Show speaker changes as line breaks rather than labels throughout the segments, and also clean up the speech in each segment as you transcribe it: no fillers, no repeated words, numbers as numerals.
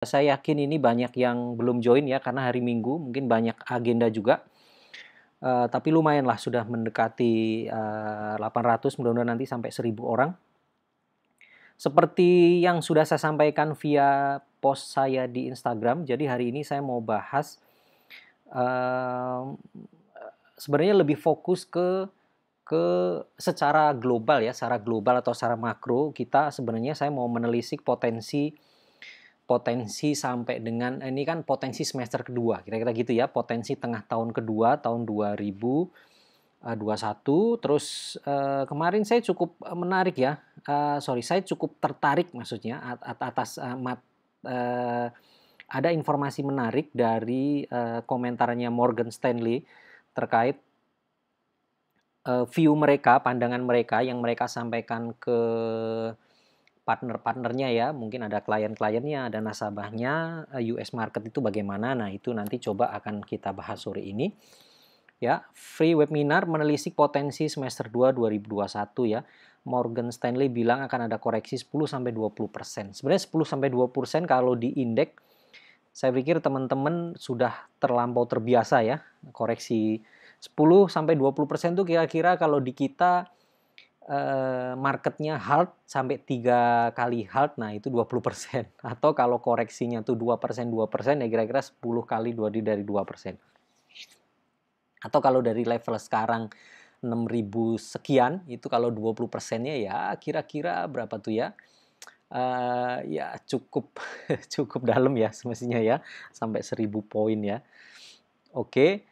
Saya yakin ini banyak yang belum join ya, karena hari Minggu, mungkin banyak agenda juga. Tapi lumayanlah sudah mendekati 800, mudah-mudahan nanti sampai 1.000 orang. Seperti yang sudah saya sampaikan via post saya di Instagram, jadi hari ini saya mau bahas sebenarnya lebih fokus ke secara global ya, secara global atau secara makro, kita sebenarnya saya mau menelisik potensi sampai dengan ini kan potensi semester kedua, kira-kira gitu ya, potensi tengah tahun kedua tahun 2021. Terus kemarin saya cukup menarik ya, saya cukup tertarik maksudnya atas ada informasi menarik dari komentarnya Morgan Stanley terkait view mereka, pandangan mereka yang mereka sampaikan ke partner-partnernya ya, mungkin ada klien-kliennya, ada nasabahnya, US market itu bagaimana. Nah, itu nanti coba akan kita bahas sore ini. Ya, free webinar menelisik potensi semester 2 2021 ya. Morgan Stanley bilang akan ada koreksi 10-20%. Sebenarnya 10-20% kalau di indeks saya pikir teman-teman sudah terlampau terbiasa ya. Koreksi 10-20% itu kira-kira kalau di kita marketnya halt sampai 3 kali halt, nah itu 20%. Atau kalau koreksinya tuh 2% ya kira-kira 10 kali dari 2%. Atau kalau dari level sekarang 6.000 sekian, itu kalau 20%-nya ya kira-kira berapa tuh ya? Ya cukup cukup dalam ya semestinya ya, sampai 1.000 poin ya. Oke,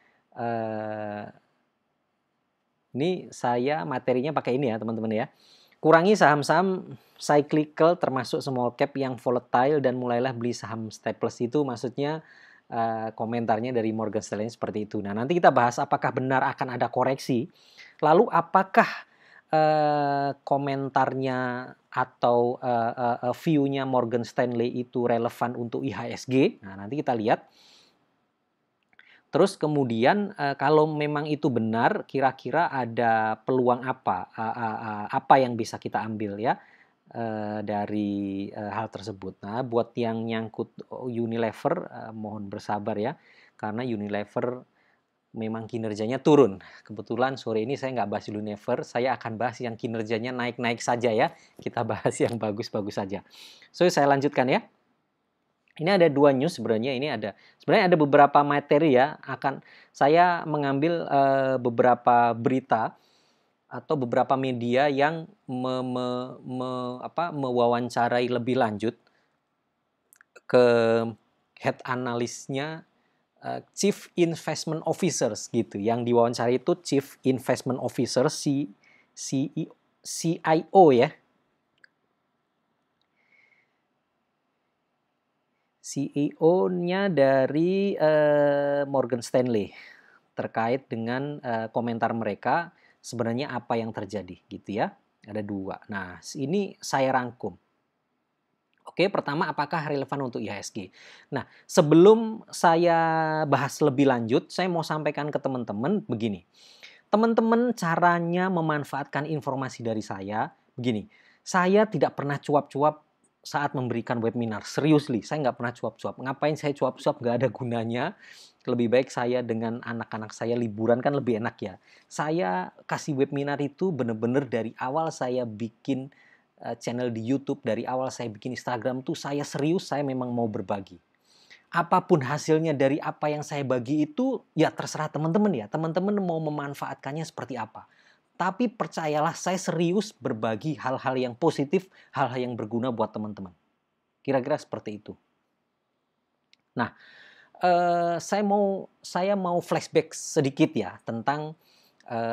ini saya materinya pakai ini ya teman-teman ya. Kurangi saham-saham cyclical termasuk small cap yang volatile dan mulailah beli saham staples, itu maksudnya komentarnya dari Morgan Stanley seperti itu. Nah, nanti kita bahas apakah benar akan ada koreksi. Lalu apakah komentarnya atau view-nya Morgan Stanley itu relevan untuk IHSG. Nah, nanti kita lihat. Terus kemudian kalau memang itu benar, kira-kira ada peluang apa yang bisa kita ambil ya dari hal tersebut. Nah, buat yang nyangkut Unilever, mohon bersabar ya, karena Unilever memang kinerjanya turun. Kebetulan sore ini saya nggak bahas Unilever, saya akan bahas yang kinerjanya naik-naik saja ya. Kita bahas yang bagus-bagus saja. So, saya lanjutkan ya. Ini ada 2 news sebenarnya, sebenarnya ada beberapa materi ya, akan saya mengambil beberapa berita atau beberapa media yang mewawancarai lebih lanjut ke head analysnya, Chief Investment Officers gitu. Yang diwawancara itu Chief Investment Officer, CIO ya. CEO-nya dari Morgan Stanley terkait dengan komentar mereka sebenarnya apa yang terjadi gitu ya. Ada 2. Nah, ini saya rangkum. Oke, pertama apakah relevan untuk IHSG? Nah, sebelum saya bahas lebih lanjut, saya mau sampaikan ke teman-teman begini. Teman-teman caranya memanfaatkan informasi dari saya begini. Saya tidak pernah cuap-cuap saat memberikan webinar. Seriously, saya nggak pernah cuap-cuap. Ngapain saya cuap-cuap? Nggak ada gunanya. Lebih baik saya dengan anak-anak saya liburan kan lebih enak ya. Saya kasih webinar itu benar-benar dari awal saya bikin channel di YouTube, dari awal saya bikin Instagram tuh saya serius, saya memang mau berbagi. Apapun hasilnya dari apa yang saya bagi itu ya terserah teman-teman ya. Teman-teman mau memanfaatkannya seperti apa. Tapi percayalah, saya serius berbagi hal-hal yang positif, hal-hal yang berguna buat teman-teman. Kira-kira seperti itu. Nah, saya mau flashback sedikit ya tentang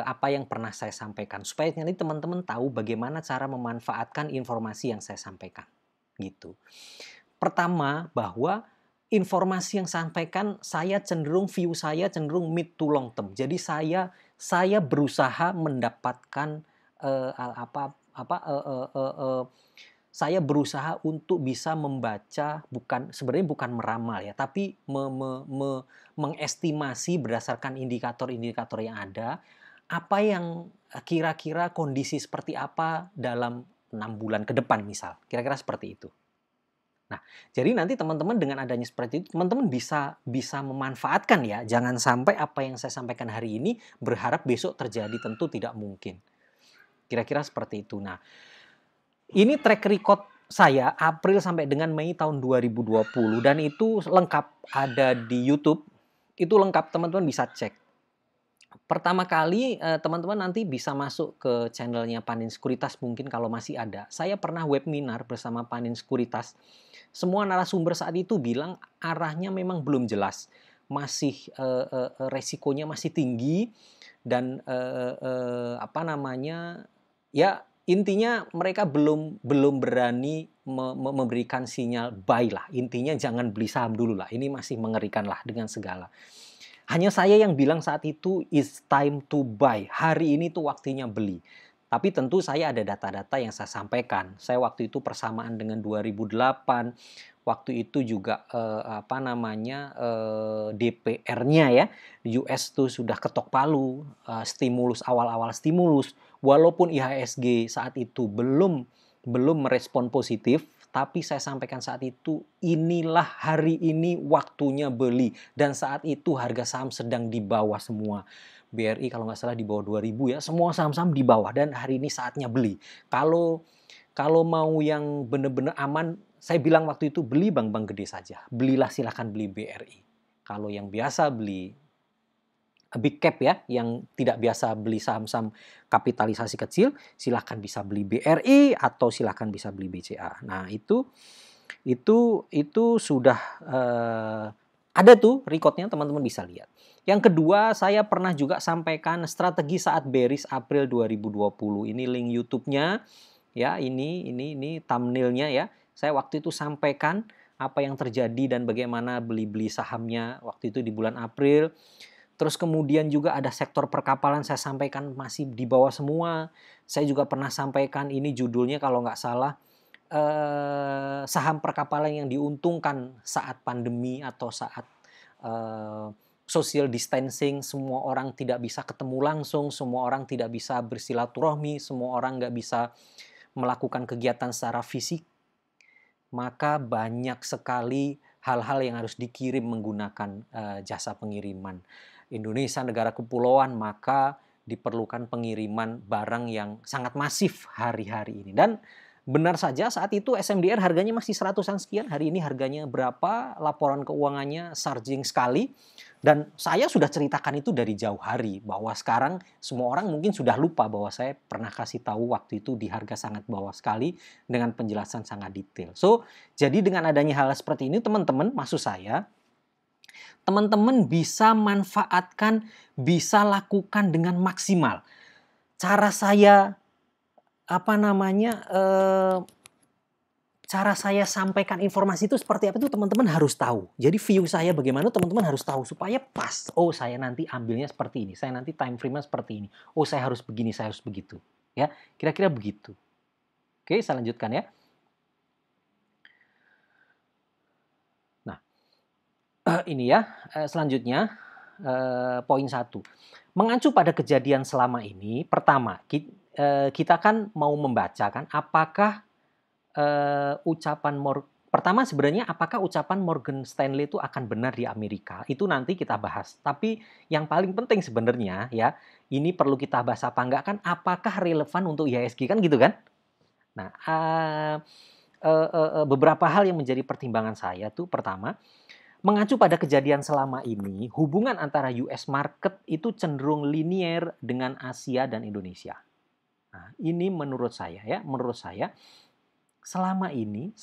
apa yang pernah saya sampaikan supaya nanti teman-teman tahu bagaimana cara memanfaatkan informasi yang saya sampaikan. Gitu. Pertama, bahwa informasi yang saya sampaikan view saya cenderung mid to long term. Jadi saya berusaha mendapatkan saya berusaha untuk bisa membaca, sebenarnya bukan meramal ya, tapi mengestimasi berdasarkan indikator-indikator yang ada, apa yang kira-kira kondisi seperti apa dalam 6 bulan ke depan misal. Kira-kira seperti itu. Nah, jadi nanti teman-teman dengan adanya seperti itu, teman-teman bisa bisa memanfaatkan ya. Jangan sampai apa yang saya sampaikan hari ini berharap besok terjadi, tentu tidak mungkin. Kira-kira seperti itu. Nah, ini track record saya April sampai dengan Mei tahun 2020 dan itu lengkap ada di YouTube. Itu lengkap, teman-teman bisa cek. Pertama kali teman-teman nanti bisa masuk ke channelnya Panin Sekuritas mungkin kalau masih ada. Saya pernah webinar bersama Panin Sekuritas. Semua narasumber saat itu bilang arahnya memang belum jelas. Masih resikonya masih tinggi dan apa namanya? Ya intinya mereka belum berani memberikan sinyal buy lah. Intinya jangan beli saham dulu lah. Ini masih mengerikan lah dengan segala. Hanya saya yang bilang saat itu it's time to buy. Hari ini tuh waktunya beli. Tapi tentu saya ada data-data yang saya sampaikan. Saya waktu itu persamaan dengan 2008. Waktu itu juga apa namanya DPR-nya ya US tuh sudah ketok palu, stimulus awal-awal stimulus. Walaupun IHSG saat itu belum merespon positif, tapi saya sampaikan saat itu, inilah hari ini waktunya beli. Dan saat itu harga saham sedang di bawah semua. BRI kalau nggak salah di bawah 2000 ya, semua saham-saham di bawah dan hari ini saatnya beli. Kalau mau yang benar-benar aman, saya bilang waktu itu beli bank-bank gede saja. Belilah silahkan beli BRI. Kalau yang biasa beli big cap ya, yang tidak biasa beli saham-saham kapitalisasi kecil, silahkan bisa beli BRI atau silahkan bisa beli BCA. Nah itu sudah ada tuh recordnya, teman-teman bisa lihat. Yang kedua, saya pernah juga sampaikan strategi saat bearish April 2020. Ini link YouTube-nya ya, ini thumbnail-nya ya. Saya waktu itu sampaikan apa yang terjadi dan bagaimana beli-beli sahamnya waktu itu di bulan April. Terus kemudian juga ada sektor perkapalan saya sampaikan masih di bawah semua. Saya juga pernah sampaikan ini judulnya kalau nggak salah saham perkapalan yang diuntungkan saat pandemi atau saat social distancing, semua orang tidak bisa ketemu langsung, semua orang tidak bisa bersilaturahmi, semua orang nggak bisa melakukan kegiatan secara fisik, maka banyak sekali hal-hal yang harus dikirim menggunakan jasa pengiriman. Indonesia negara kepulauan, maka diperlukan pengiriman barang yang sangat masif hari-hari ini. Dan benar saja saat itu SMDR harganya masih 100-an sekian, hari ini harganya berapa, laporan keuangannya surging sekali. Dan saya sudah ceritakan itu dari jauh hari, bahwa sekarang semua orang mungkin sudah lupa bahwa saya pernah kasih tahu waktu itu di harga sangat bawah sekali dengan penjelasan sangat detail. So, jadi dengan adanya hal seperti ini teman-teman, maksud saya, teman-teman bisa manfaatkan, bisa lakukan dengan maksimal. Cara saya cara saya sampaikan informasi itu seperti apa itu teman-teman harus tahu. Jadi view saya bagaimana teman-teman harus tahu supaya pas. Oh, saya nanti ambilnya seperti ini, saya nanti time frame-nya seperti ini. Oh, saya harus begini, saya harus begitu. Ya, kira-kira begitu. Oke, saya lanjutkan ya. Nah, ini ya, selanjutnya poin 1. Mengacu pada kejadian selama ini, pertama, kita kan mau membaca kan apakah pertama sebenarnya apakah ucapan Morgan Stanley itu akan benar di Amerika? Itu nanti kita bahas. Tapi yang paling penting sebenarnya ya, ini perlu kita bahas apa enggak kan, apakah relevan untuk IHSG kan gitu kan? Nah, beberapa hal yang menjadi pertimbangan saya tuh pertama, mengacu pada kejadian selama ini, hubungan antara US market itu cenderung linier dengan Asia dan Indonesia. Nah, ini menurut saya ya, selama ini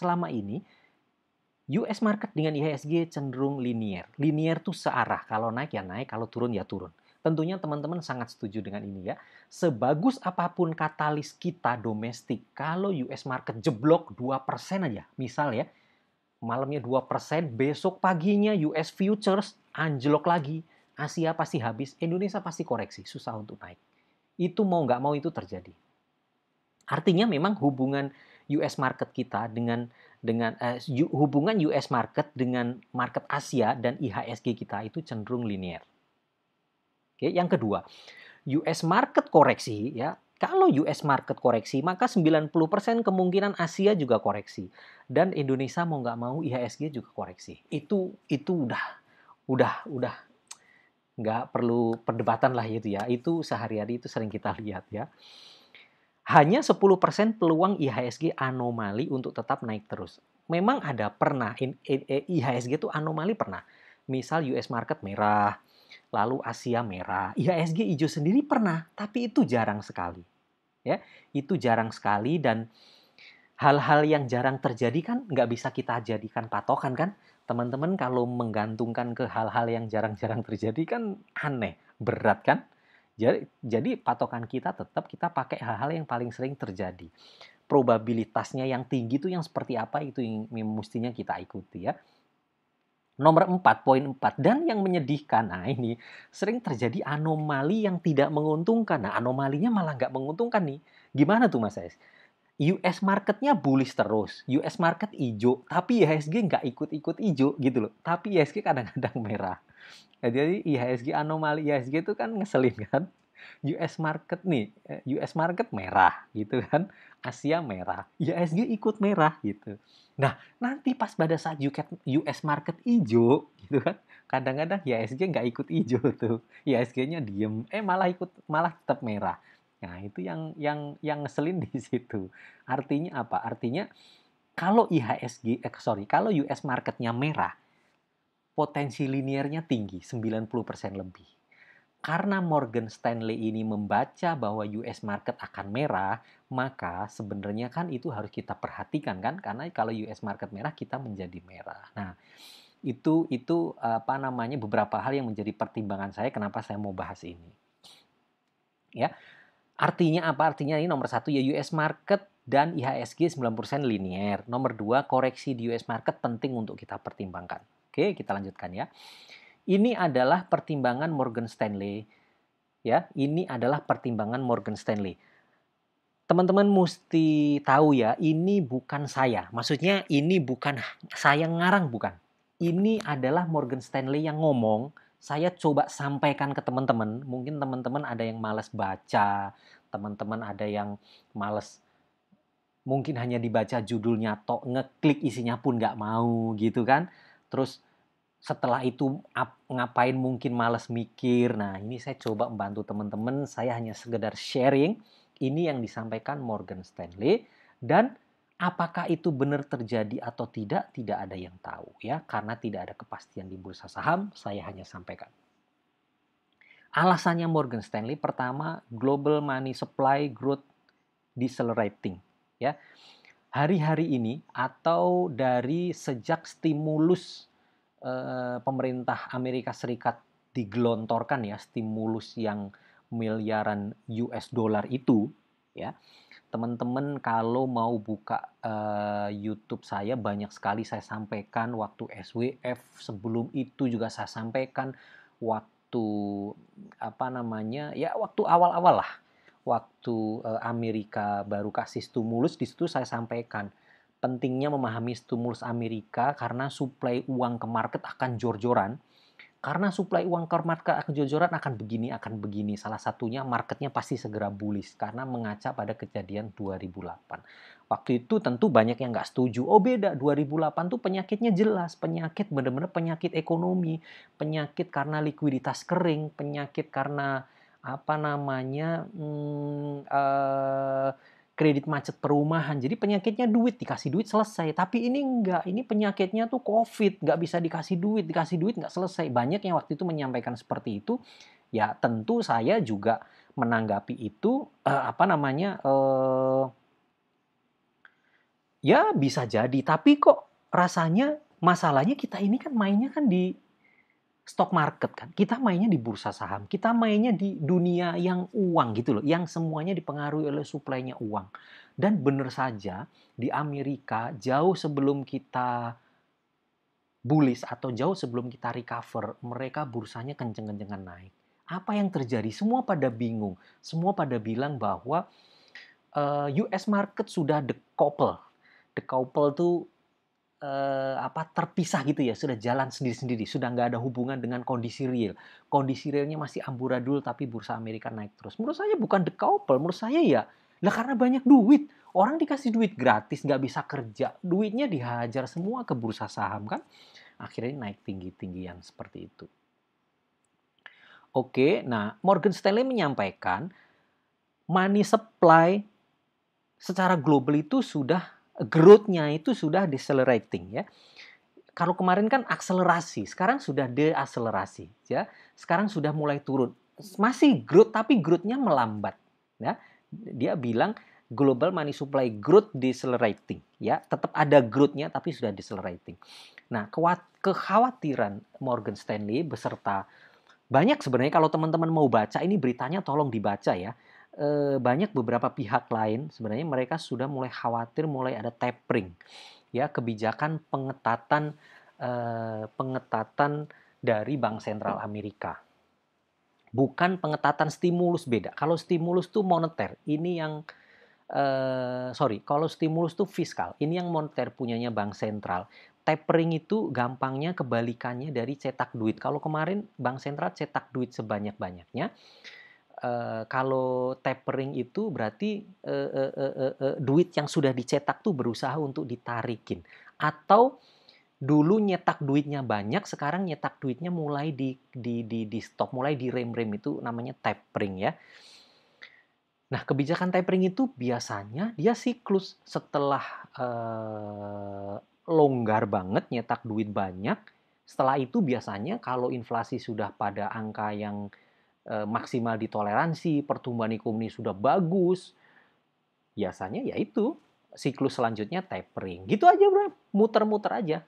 US market dengan IHSG cenderung linier. Linier tuh searah, kalau naik ya naik, kalau turun ya turun. Tentunya teman-teman sangat setuju dengan ini ya. Sebagus apapun katalis kita domestik, kalau US market jeblok 2% aja, misal ya, malamnya 2%, besok paginya US futures anjlok lagi. Asia pasti habis, Indonesia pasti koreksi, susah untuk naik. Itu mau nggak mau itu terjadi. Artinya memang hubungan US market kita hubungan US market dengan market Asia dan IHSG kita itu cenderung linier. Oke, yang kedua, US market koreksi ya, Kalau US market koreksi, maka 90% kemungkinan Asia juga koreksi. Dan Indonesia mau nggak mau IHSG juga koreksi. Itu udah nggak perlu perdebatan lah itu ya. Itu sehari-hari itu sering kita lihat ya. Hanya 10% peluang IHSG anomali untuk tetap naik terus. Memang ada pernah IHSG itu anomali pernah. Misal US market merah, lalu Asia merah, IHSG hijau sendiri pernah, tapi itu jarang sekali. Ya, itu jarang sekali dan hal-hal yang jarang terjadi kan nggak bisa kita jadikan patokan kan. Teman-teman kalau menggantungkan ke hal-hal yang jarang-jarang terjadi kan aneh, berat kan. Jadi patokan kita tetap kita pakai hal-hal yang paling sering terjadi. Probabilitasnya yang tinggi itu yang seperti apa itu yang mestinya kita ikuti ya. Nomor 4, poin 4. Dan yang menyedihkan, nah ini sering terjadi anomali yang tidak menguntungkan. Nah anomalinya malah nggak menguntungkan nih. Gimana tuh Mas Es? US marketnya bullish terus, US market hijau, tapi IHSG nggak ikut-ikut hijau gitu loh. Tapi IHSG kadang-kadang merah. Nah, jadi IHSG anomali IHSG itu kan ngeselin kan. US market nih, US market merah gitu kan, Asia merah, IHSG ikut merah gitu. Nah, nanti pas pada saat US market hijau gitu kan, kadang-kadang IHSG nggak ikut hijau tuh, IHSG-nya diem, malah tetap merah. Nah, itu yang ngeselin di situ. Artinya apa? Artinya kalau kalau US marketnya merah, potensi linearnya tinggi, 90% lebih. Karena Morgan Stanley ini membaca bahwa US market akan merah, maka sebenarnya kan itu harus kita perhatikan kan, karena kalau US market merah kita menjadi merah. Nah, itu apa namanya beberapa hal yang menjadi pertimbangan saya kenapa saya mau bahas ini. Ya. Artinya apa? Artinya ini nomor 1 ya US market dan IHSG 90% linear. Nomor 2 koreksi di US market penting untuk kita pertimbangkan. Oke, kita lanjutkan ya. Ini adalah pertimbangan Morgan Stanley. Ya, ini adalah pertimbangan Morgan Stanley. Teman-teman mesti tahu ya, ini bukan saya. Maksudnya ini bukan saya ngarang, bukan. Ini adalah Morgan Stanley yang ngomong. Saya coba sampaikan ke teman-teman. Mungkin teman-teman ada yang malas baca, teman-teman ada yang malas mungkin hanya dibaca judulnya tok, ngeklik isinya pun nggak mau gitu kan. Terus setelah itu ngapain mungkin malas mikir. Nah, ini saya coba membantu teman-teman. Saya hanya sekedar sharing. Ini yang disampaikan Morgan Stanley. Dan apakah itu benar terjadi atau tidak ada yang tahu ya. Karena tidak ada kepastian di bursa saham, saya hanya sampaikan. Alasannya Morgan Stanley, pertama, global money supply growth decelerating. Ya, hari-hari ini atau dari sejak stimulus pemerintah Amerika Serikat digelontorkan ya, stimulus yang miliaran US dollar itu ya. Teman-teman kalau mau buka YouTube saya banyak sekali saya sampaikan waktu SWF, sebelum itu juga saya sampaikan waktu apa namanya? Ya waktu awal-awal lah. Waktu Amerika baru kasih stimulus, di situ saya sampaikan pentingnya memahami stimulus Amerika karena suplai uang ke market akan jor-joran. Karena suplai uang ke market akan jor-joran akan begini. Salah satunya marketnya pasti segera bullish karena mengaca pada kejadian 2008. Waktu itu tentu banyak yang nggak setuju. Oh beda, 2008 tuh penyakitnya jelas. Penyakit benar-benar penyakit ekonomi. Penyakit karena likuiditas kering. Penyakit karena apa namanya kredit macet perumahan. Jadi penyakitnya duit, dikasih duit selesai. Tapi ini enggak, ini penyakitnya tuh COVID, nggak bisa dikasih duit nggak selesai. Banyak yang waktu itu menyampaikan seperti itu. Ya tentu saya juga menanggapi itu apa namanya ya bisa jadi. Tapi kok rasanya masalahnya kita ini kan mainnya kan di stock market kan. Kita mainnya di bursa saham. Kita mainnya di dunia yang uang gitu loh. Yang semuanya dipengaruhi oleh suplainya uang. Dan benar saja di Amerika jauh sebelum kita bullish atau jauh sebelum kita recover, mereka bursanya kenceng-kencengan naik. Apa yang terjadi? Semua pada bingung. Semua pada bilang bahwa US market sudah decouple. Decouple tuh terpisah gitu ya, sudah jalan sendiri-sendiri, sudah nggak ada hubungan dengan kondisi real. Kondisi realnya masih amburadul tapi bursa Amerika naik terus. Menurut saya bukan decouple, menurut saya ya, lah karena banyak duit. Orang dikasih duit gratis, nggak bisa kerja, duitnya dihajar semua ke bursa saham kan, akhirnya naik tinggi-tinggi yang seperti itu. Oke, nah Morgan Stanley menyampaikan money supply secara global itu sudah growth-nya itu sudah decelerating ya. Kalau kemarin kan akselerasi, sekarang sudah deakselerasi ya. Sekarang sudah mulai turun. Masih growth tapi growth-nya melambat ya. Dia bilang global money supply growth decelerating ya. Tetap ada growth-nya tapi sudah decelerating. Nah, kekhawatiran Morgan Stanley beserta banyak sebenarnya kalau teman-teman mau baca ini beritanya tolong dibaca ya. Banyak beberapa pihak lain sebenarnya mereka sudah mulai khawatir mulai ada tapering ya kebijakan pengetatan dari Bank Sentral Amerika. Bukan pengetatan stimulus beda. Kalau stimulus tuh moneter, ini yang kalau stimulus tuh fiskal, ini yang moneter punyanya Bank Sentral. Tapering itu gampangnya kebalikannya dari cetak duit. Kalau kemarin Bank Sentral cetak duit sebanyak-banyaknya, kalau tapering itu berarti duit yang sudah dicetak tuh berusaha untuk ditarikin. Atau dulu nyetak duitnya banyak, sekarang nyetak duitnya mulai di stop, mulai direm-rem, itu namanya tapering ya. Nah, kebijakan tapering itu biasanya dia siklus setelah longgar banget, nyetak duit banyak. Setelah itu biasanya kalau inflasi sudah pada angka yang maksimal ditoleransi, pertumbuhan ekonomi sudah bagus, biasanya ya itu siklus selanjutnya tapering. Gitu aja, bro. Muter-muter aja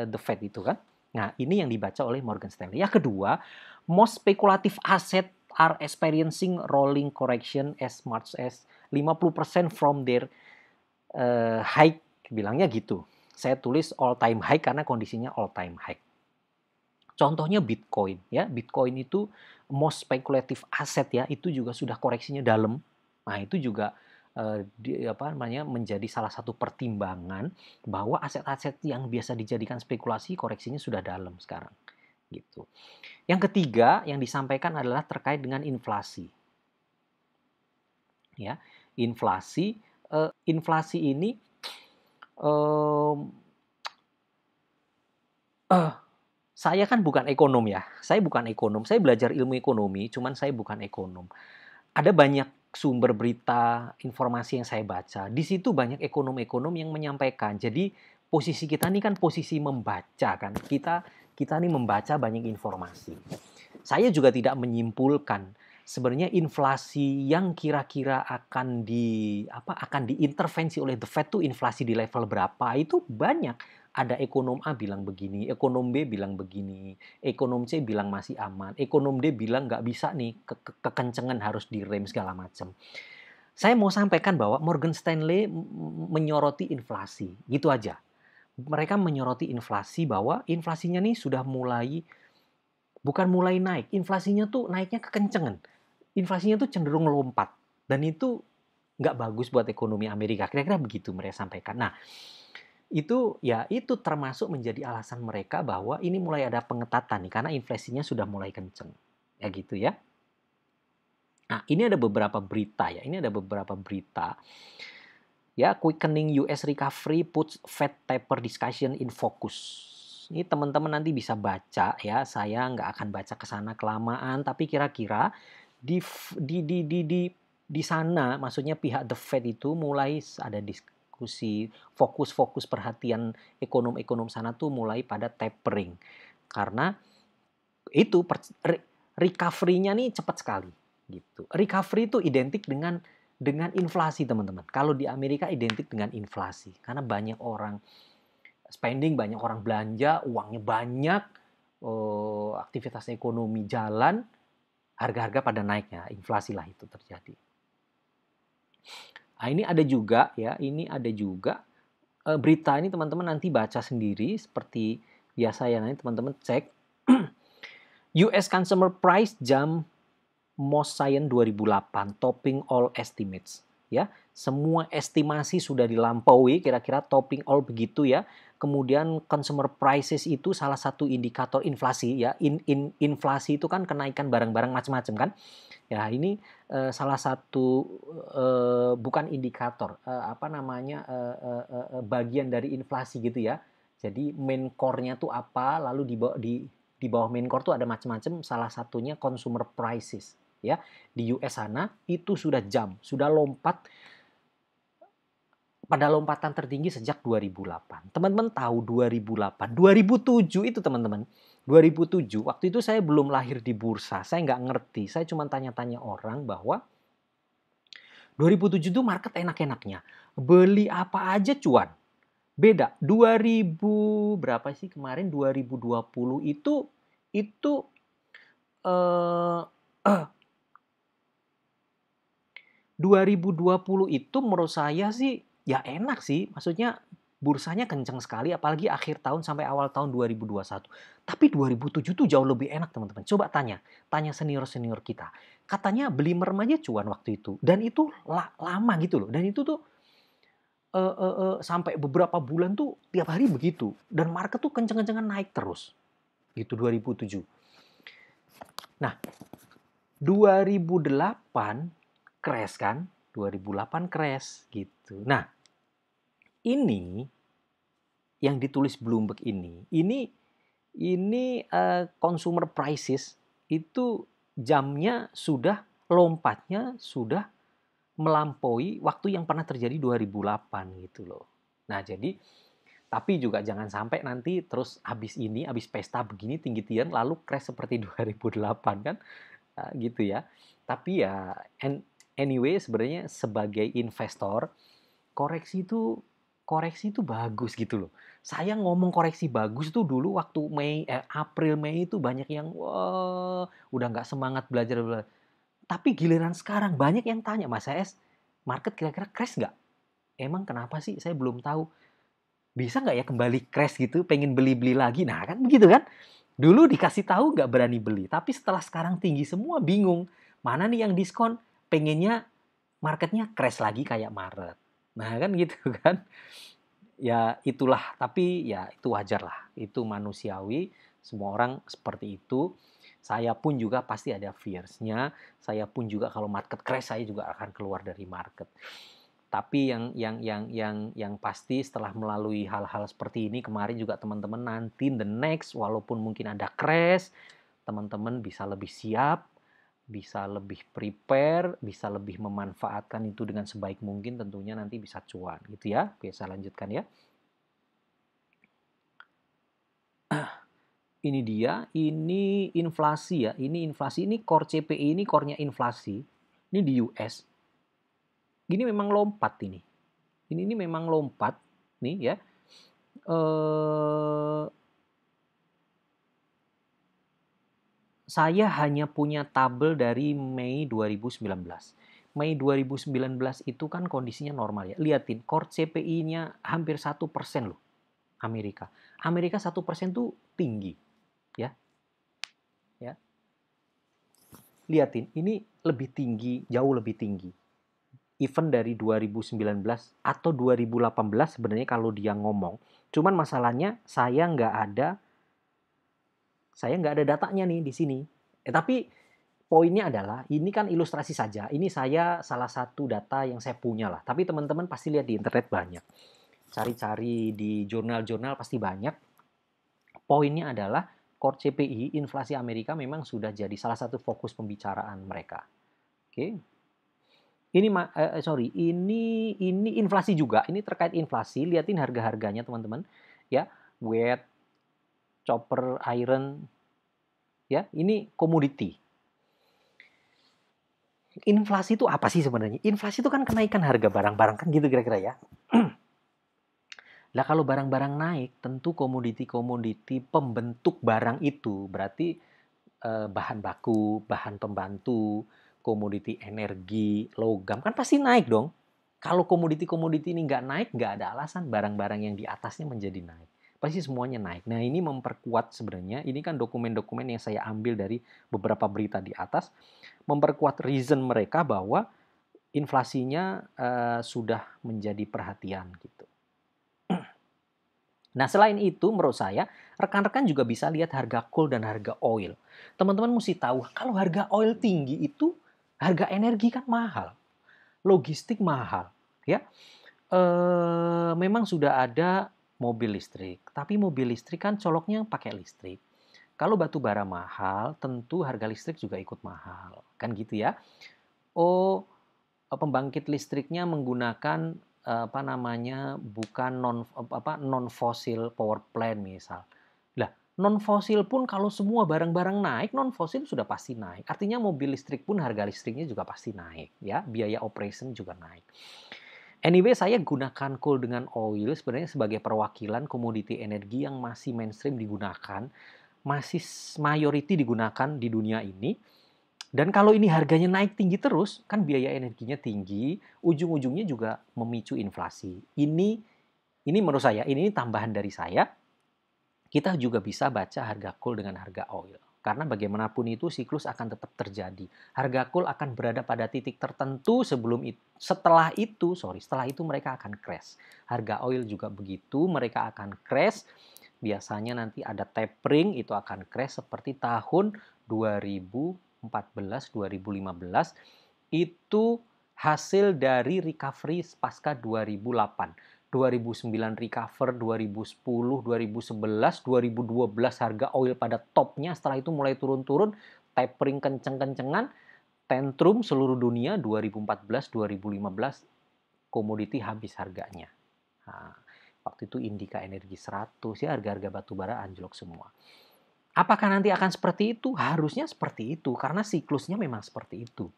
the Fed itu kan. Nah, ini yang dibaca oleh Morgan Stanley. Yang kedua, most speculative asset are experiencing rolling correction as much as 50% from their high, bilangnya gitu. Saya tulis all time high karena kondisinya all time high. Contohnya Bitcoin ya. Bitcoin itu most speculative asset ya, itu juga sudah koreksinya dalam. Nah, itu juga menjadi salah satu pertimbangan bahwa aset-aset yang biasa dijadikan spekulasi koreksinya sudah dalam sekarang gitu. Yang ketiga yang disampaikan adalah terkait dengan inflasi. Ya, inflasi ini saya kan bukan ekonom ya. Saya bukan ekonom. Saya belajar ilmu ekonomi, cuman saya bukan ekonom. Ada banyak sumber berita, informasi yang saya baca. Di situ banyak ekonom-ekonom yang menyampaikan. Jadi posisi kita ini kan posisi membaca kan. Kita ini membaca banyak informasi. Saya juga tidak menyimpulkan sebenarnya inflasi yang kira-kira akan diintervensi oleh The Fed itu inflasi di level berapa, itu banyak. Ada ekonom A bilang begini, ekonom B bilang begini, ekonom C bilang masih aman, ekonom D bilang nggak bisa nih, kekencengan harus direm segala macam. Saya mau sampaikan bahwa Morgan Stanley menyoroti inflasi, gitu aja. Mereka menyoroti inflasi bahwa inflasinya nih sudah bukan mulai naik, inflasinya tuh naiknya kekencengan. Inflasinya tuh cenderung lompat. Dan itu nggak bagus buat ekonomi Amerika. Kira-kira begitu mereka sampaikan. Nah, itu termasuk menjadi alasan mereka bahwa ini mulai ada pengetatan nih karena inflasinya sudah mulai kenceng. Ya gitu ya. Nah, ini ada beberapa berita ya. Ini ada beberapa berita. Ya, quickening US recovery puts Fed taper discussion in focus. Ini teman-teman nanti bisa baca ya. Saya nggak akan baca ke sana kelamaan, tapi kira-kira di sana, maksudnya pihak The Fed itu mulai ada diskusi, fokus perhatian ekonom-ekonom sana tuh mulai pada tapering. Karena itu recovery-nya nih cepat sekali gitu. Recovery itu identik dengan inflasi, teman-teman. Kalau di Amerika identik dengan inflasi karena banyak orang spending, banyak orang belanja, uangnya banyak, aktivitas ekonomi jalan, harga-harga pada naiknya, inflasi lah itu terjadi. Nah, ini ada juga berita ini teman-teman nanti baca sendiri seperti biasa ya, nanti teman-teman cek. US Consumer Price jump most Science 2008 topping all estimates ya. Semua estimasi sudah dilampaui, kira-kira topping all begitu ya. Kemudian consumer prices itu salah satu indikator inflasi ya. Inflasi itu kan kenaikan barang-barang macam-macam kan. Ya, ini salah satu bukan indikator, apa namanya, bagian dari inflasi gitu ya. Jadi main core-nya tuh apa, lalu di bawah main core tuh ada macam-macam, salah satunya consumer prices ya. Di US sana itu sudah sudah lompat pada lompatan tertinggi sejak 2008. Teman-teman tahu 2008, 2007 itu teman-teman. 2007, waktu itu saya belum lahir di bursa, saya nggak ngerti. Saya cuma tanya-tanya orang bahwa 2007 itu market enak-enaknya. Beli apa aja cuan. Beda, 2000 berapa sih kemarin 2020 itu eh 2020 itu menurut saya sih ya enak sih. Maksudnya bursanya kenceng sekali apalagi akhir tahun sampai awal tahun 2021. Tapi 2007 tuh jauh lebih enak teman-teman. Coba tanya senior-senior kita. Katanya beli merem aja cuan waktu itu. Dan itu lama gitu loh. Dan itu tuh sampai beberapa bulan tuh tiap hari begitu. Dan market tuh kenceng-kencengan naik terus. Gitu 2007. Nah, 2008 crash kan? 2008 crash gitu. Nah, ini yang ditulis Bloomberg ini consumer prices itu jamnya sudah lompatnya sudah melampaui waktu yang pernah terjadi 2008 gitu loh. Nah, jadi tapi juga jangan sampai nanti terus habis pesta begini tinggi-tinggian lalu crash seperti 2008 kan gitu ya. Tapi ya anyway sebenarnya sebagai investor koreksi itu bagus gitu loh. Saya ngomong koreksi bagus tuh dulu waktu April Mei itu banyak yang wah udah nggak semangat belajar. Tapi giliran sekarang banyak yang tanya Mas CS, market kira-kira crash nggak? Emang kenapa sih? Saya belum tahu. Bisa nggak ya kembali crash gitu? Pengen beli-beli lagi? Nah kan begitu kan? Dulu dikasih tahu nggak berani beli, tapi setelah sekarang tinggi semua bingung. Mana nih yang diskon? Pengennya marketnya crash lagi kayak Maret. Nah kan gitu kan. Ya itulah, tapi ya itu wajar lah. Itu manusiawi, semua orang seperti itu. Saya pun juga pasti ada fears-nya. Saya pun juga kalau market crash saya juga akan keluar dari market. Tapi yang pasti setelah melalui hal-hal seperti ini kemarin juga teman-teman nanti the next walaupun mungkin ada crash, teman-teman bisa lebih siap, bisa lebih prepare, bisa lebih memanfaatkan itu dengan sebaik mungkin tentunya nanti bisa cuan gitu ya. Oke, saya lanjutkan ya. Ini dia, ini inflasi ya. Ini inflasi, ini core CPI, ini core-nya inflasi. Ini di US. Ini memang lompat ini. Ini memang lompat nih ya. Saya hanya punya tabel dari Mei 2019. Mei 2019 itu kan kondisinya normal ya. Lihatin, core CPI-nya hampir 1% loh. Amerika. Amerika 1% tuh tinggi. Ya. Ya. Lihatin, ini lebih tinggi, jauh lebih tinggi. Even dari 2019 atau 2018 sebenarnya kalau dia ngomong. Cuman masalahnya saya nggak ada datanya nih di sini. Tapi poinnya adalah ini kan ilustrasi saja. Ini saya salah satu data yang saya punya lah. Tapi teman-teman pasti lihat di internet banyak. Cari-cari di jurnal-jurnal pasti banyak. Poinnya adalah core CPI inflasi Amerika memang sudah jadi salah satu fokus pembicaraan mereka. Oke. Ini inflasi juga. Ini terkait inflasi. Lihatin harga-harganya teman-teman. Ya, wheat, copper, iron. Ya, ini komoditi. Inflasi itu apa sih sebenarnya? Inflasi itu kan kenaikan harga barang-barang kan gitu kira-kira ya. Nah kalau barang-barang naik, tentu komoditi-komoditi pembentuk barang itu berarti bahan baku, bahan pembantu, komoditi energi, logam kan pasti naik dong. Kalau komoditi-komoditi ini nggak naik, nggak ada alasan barang-barang yang di atasnya menjadi naik. Pasti semuanya naik. Nah ini memperkuat sebenarnya, ini kan dokumen-dokumen yang saya ambil dari beberapa berita di atas, memperkuat reason mereka bahwa inflasinya sudah menjadi perhatian gitu. Nah, selain itu menurut saya, rekan-rekan juga bisa lihat harga coal dan harga oil. Teman-teman mesti tahu, kalau harga oil tinggi itu, harga energi kan mahal, logistik mahal, ya. Memang sudah ada mobil listrik, tapi mobil listrik kan coloknya pakai listrik. Kalau batu bara mahal, tentu harga listrik juga ikut mahal, kan gitu ya. Oh, pembangkit listriknya menggunakan apa namanya, bukan non fosil power plant misal. Lah, non fosil pun kalau semua barang-barang naik, non fosil sudah pasti naik. Artinya mobil listrik pun harga listriknya juga pasti naik, ya. Biaya operation juga naik. Anyway, saya gunakan coal dengan oil sebenarnya sebagai perwakilan komoditi energi yang masih mainstream digunakan, masih mayority digunakan di dunia ini. Dan kalau ini harganya naik tinggi terus, kan biaya energinya tinggi, ujung-ujungnya juga memicu inflasi. Ini menurut saya, ini tambahan dari saya, kita juga bisa baca harga coal dengan harga oil. Karena bagaimanapun itu siklus akan tetap terjadi. Harga coal akan berada pada titik tertentu setelah itu mereka akan crash. Harga oil juga begitu, mereka akan crash. Biasanya nanti ada tapering, itu akan crash seperti tahun 2014, 2015. Itu hasil dari recovery pasca 2008. 2009 recover, 2010, 2011, 2012 harga oil pada topnya, setelah itu mulai turun-turun, tapering kenceng-kencengan, tantrum seluruh dunia 2014, 2015, komoditi habis harganya. Nah, waktu itu Indika Energi 100, ya harga-harga batubara anjlok semua. Apakah nanti akan seperti itu? Harusnya seperti itu, karena siklusnya memang seperti itu.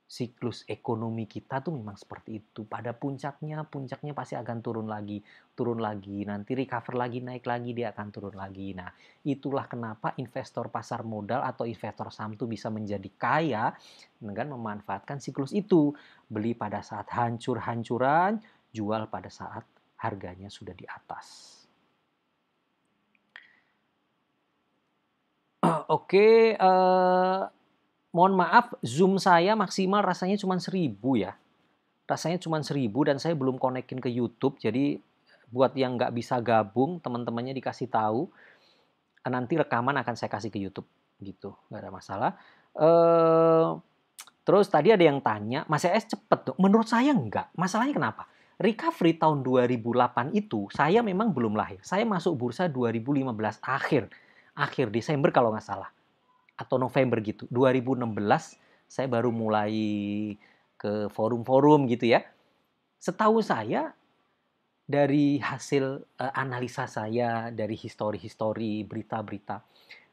Siklus ekonomi kita tuh memang seperti itu. Pada puncaknya pasti akan turun lagi, nanti recover lagi, naik lagi, dia akan turun lagi. Nah, itulah kenapa investor pasar modal atau investor saham tuh bisa menjadi kaya dengan memanfaatkan siklus itu. Beli pada saat hancur-hancuran, jual pada saat harganya sudah di atas. Oke, mohon maaf, Zoom saya maksimal rasanya cuma 1.000 ya. Rasanya cuma 1.000 dan saya belum konekin ke YouTube. Jadi buat yang nggak bisa gabung, teman-temannya dikasih tahu. Nanti rekaman akan saya kasih ke YouTube. Gitu, nggak ada masalah. Terus tadi ada yang tanya, Mas ES cepet dong. Menurut saya enggak. Masalahnya kenapa? Recovery tahun 2008 itu, saya memang belum lahir. Saya masuk bursa 2015 akhir. Akhir Desember kalau nggak salah. Atau November gitu. 2016 saya baru mulai ke forum-forum gitu ya. Setahu saya dari hasil analisa saya dari histori-histori berita-berita,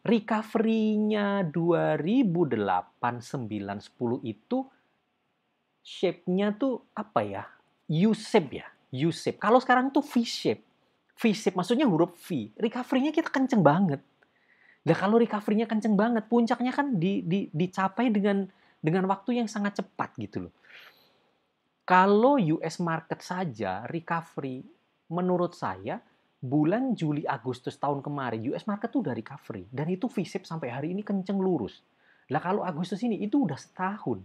recovery-nya 2008, 9, 10 itu shape-nya tuh apa ya? U-shape ya, U-shape. Kalau sekarang tuh V-shape. V-shape maksudnya huruf V. Recovery-nya kita kenceng banget. Nah, kalau recovery-nya kenceng banget, puncaknya kan dicapai dengan waktu yang sangat cepat gitu loh. Kalau US market saja recovery, menurut saya bulan Juli Agustus tahun kemarin US market tuh udah recovery dan itu V-shape sampai hari ini kenceng lurus. Lah kalau Agustus ini itu udah setahun.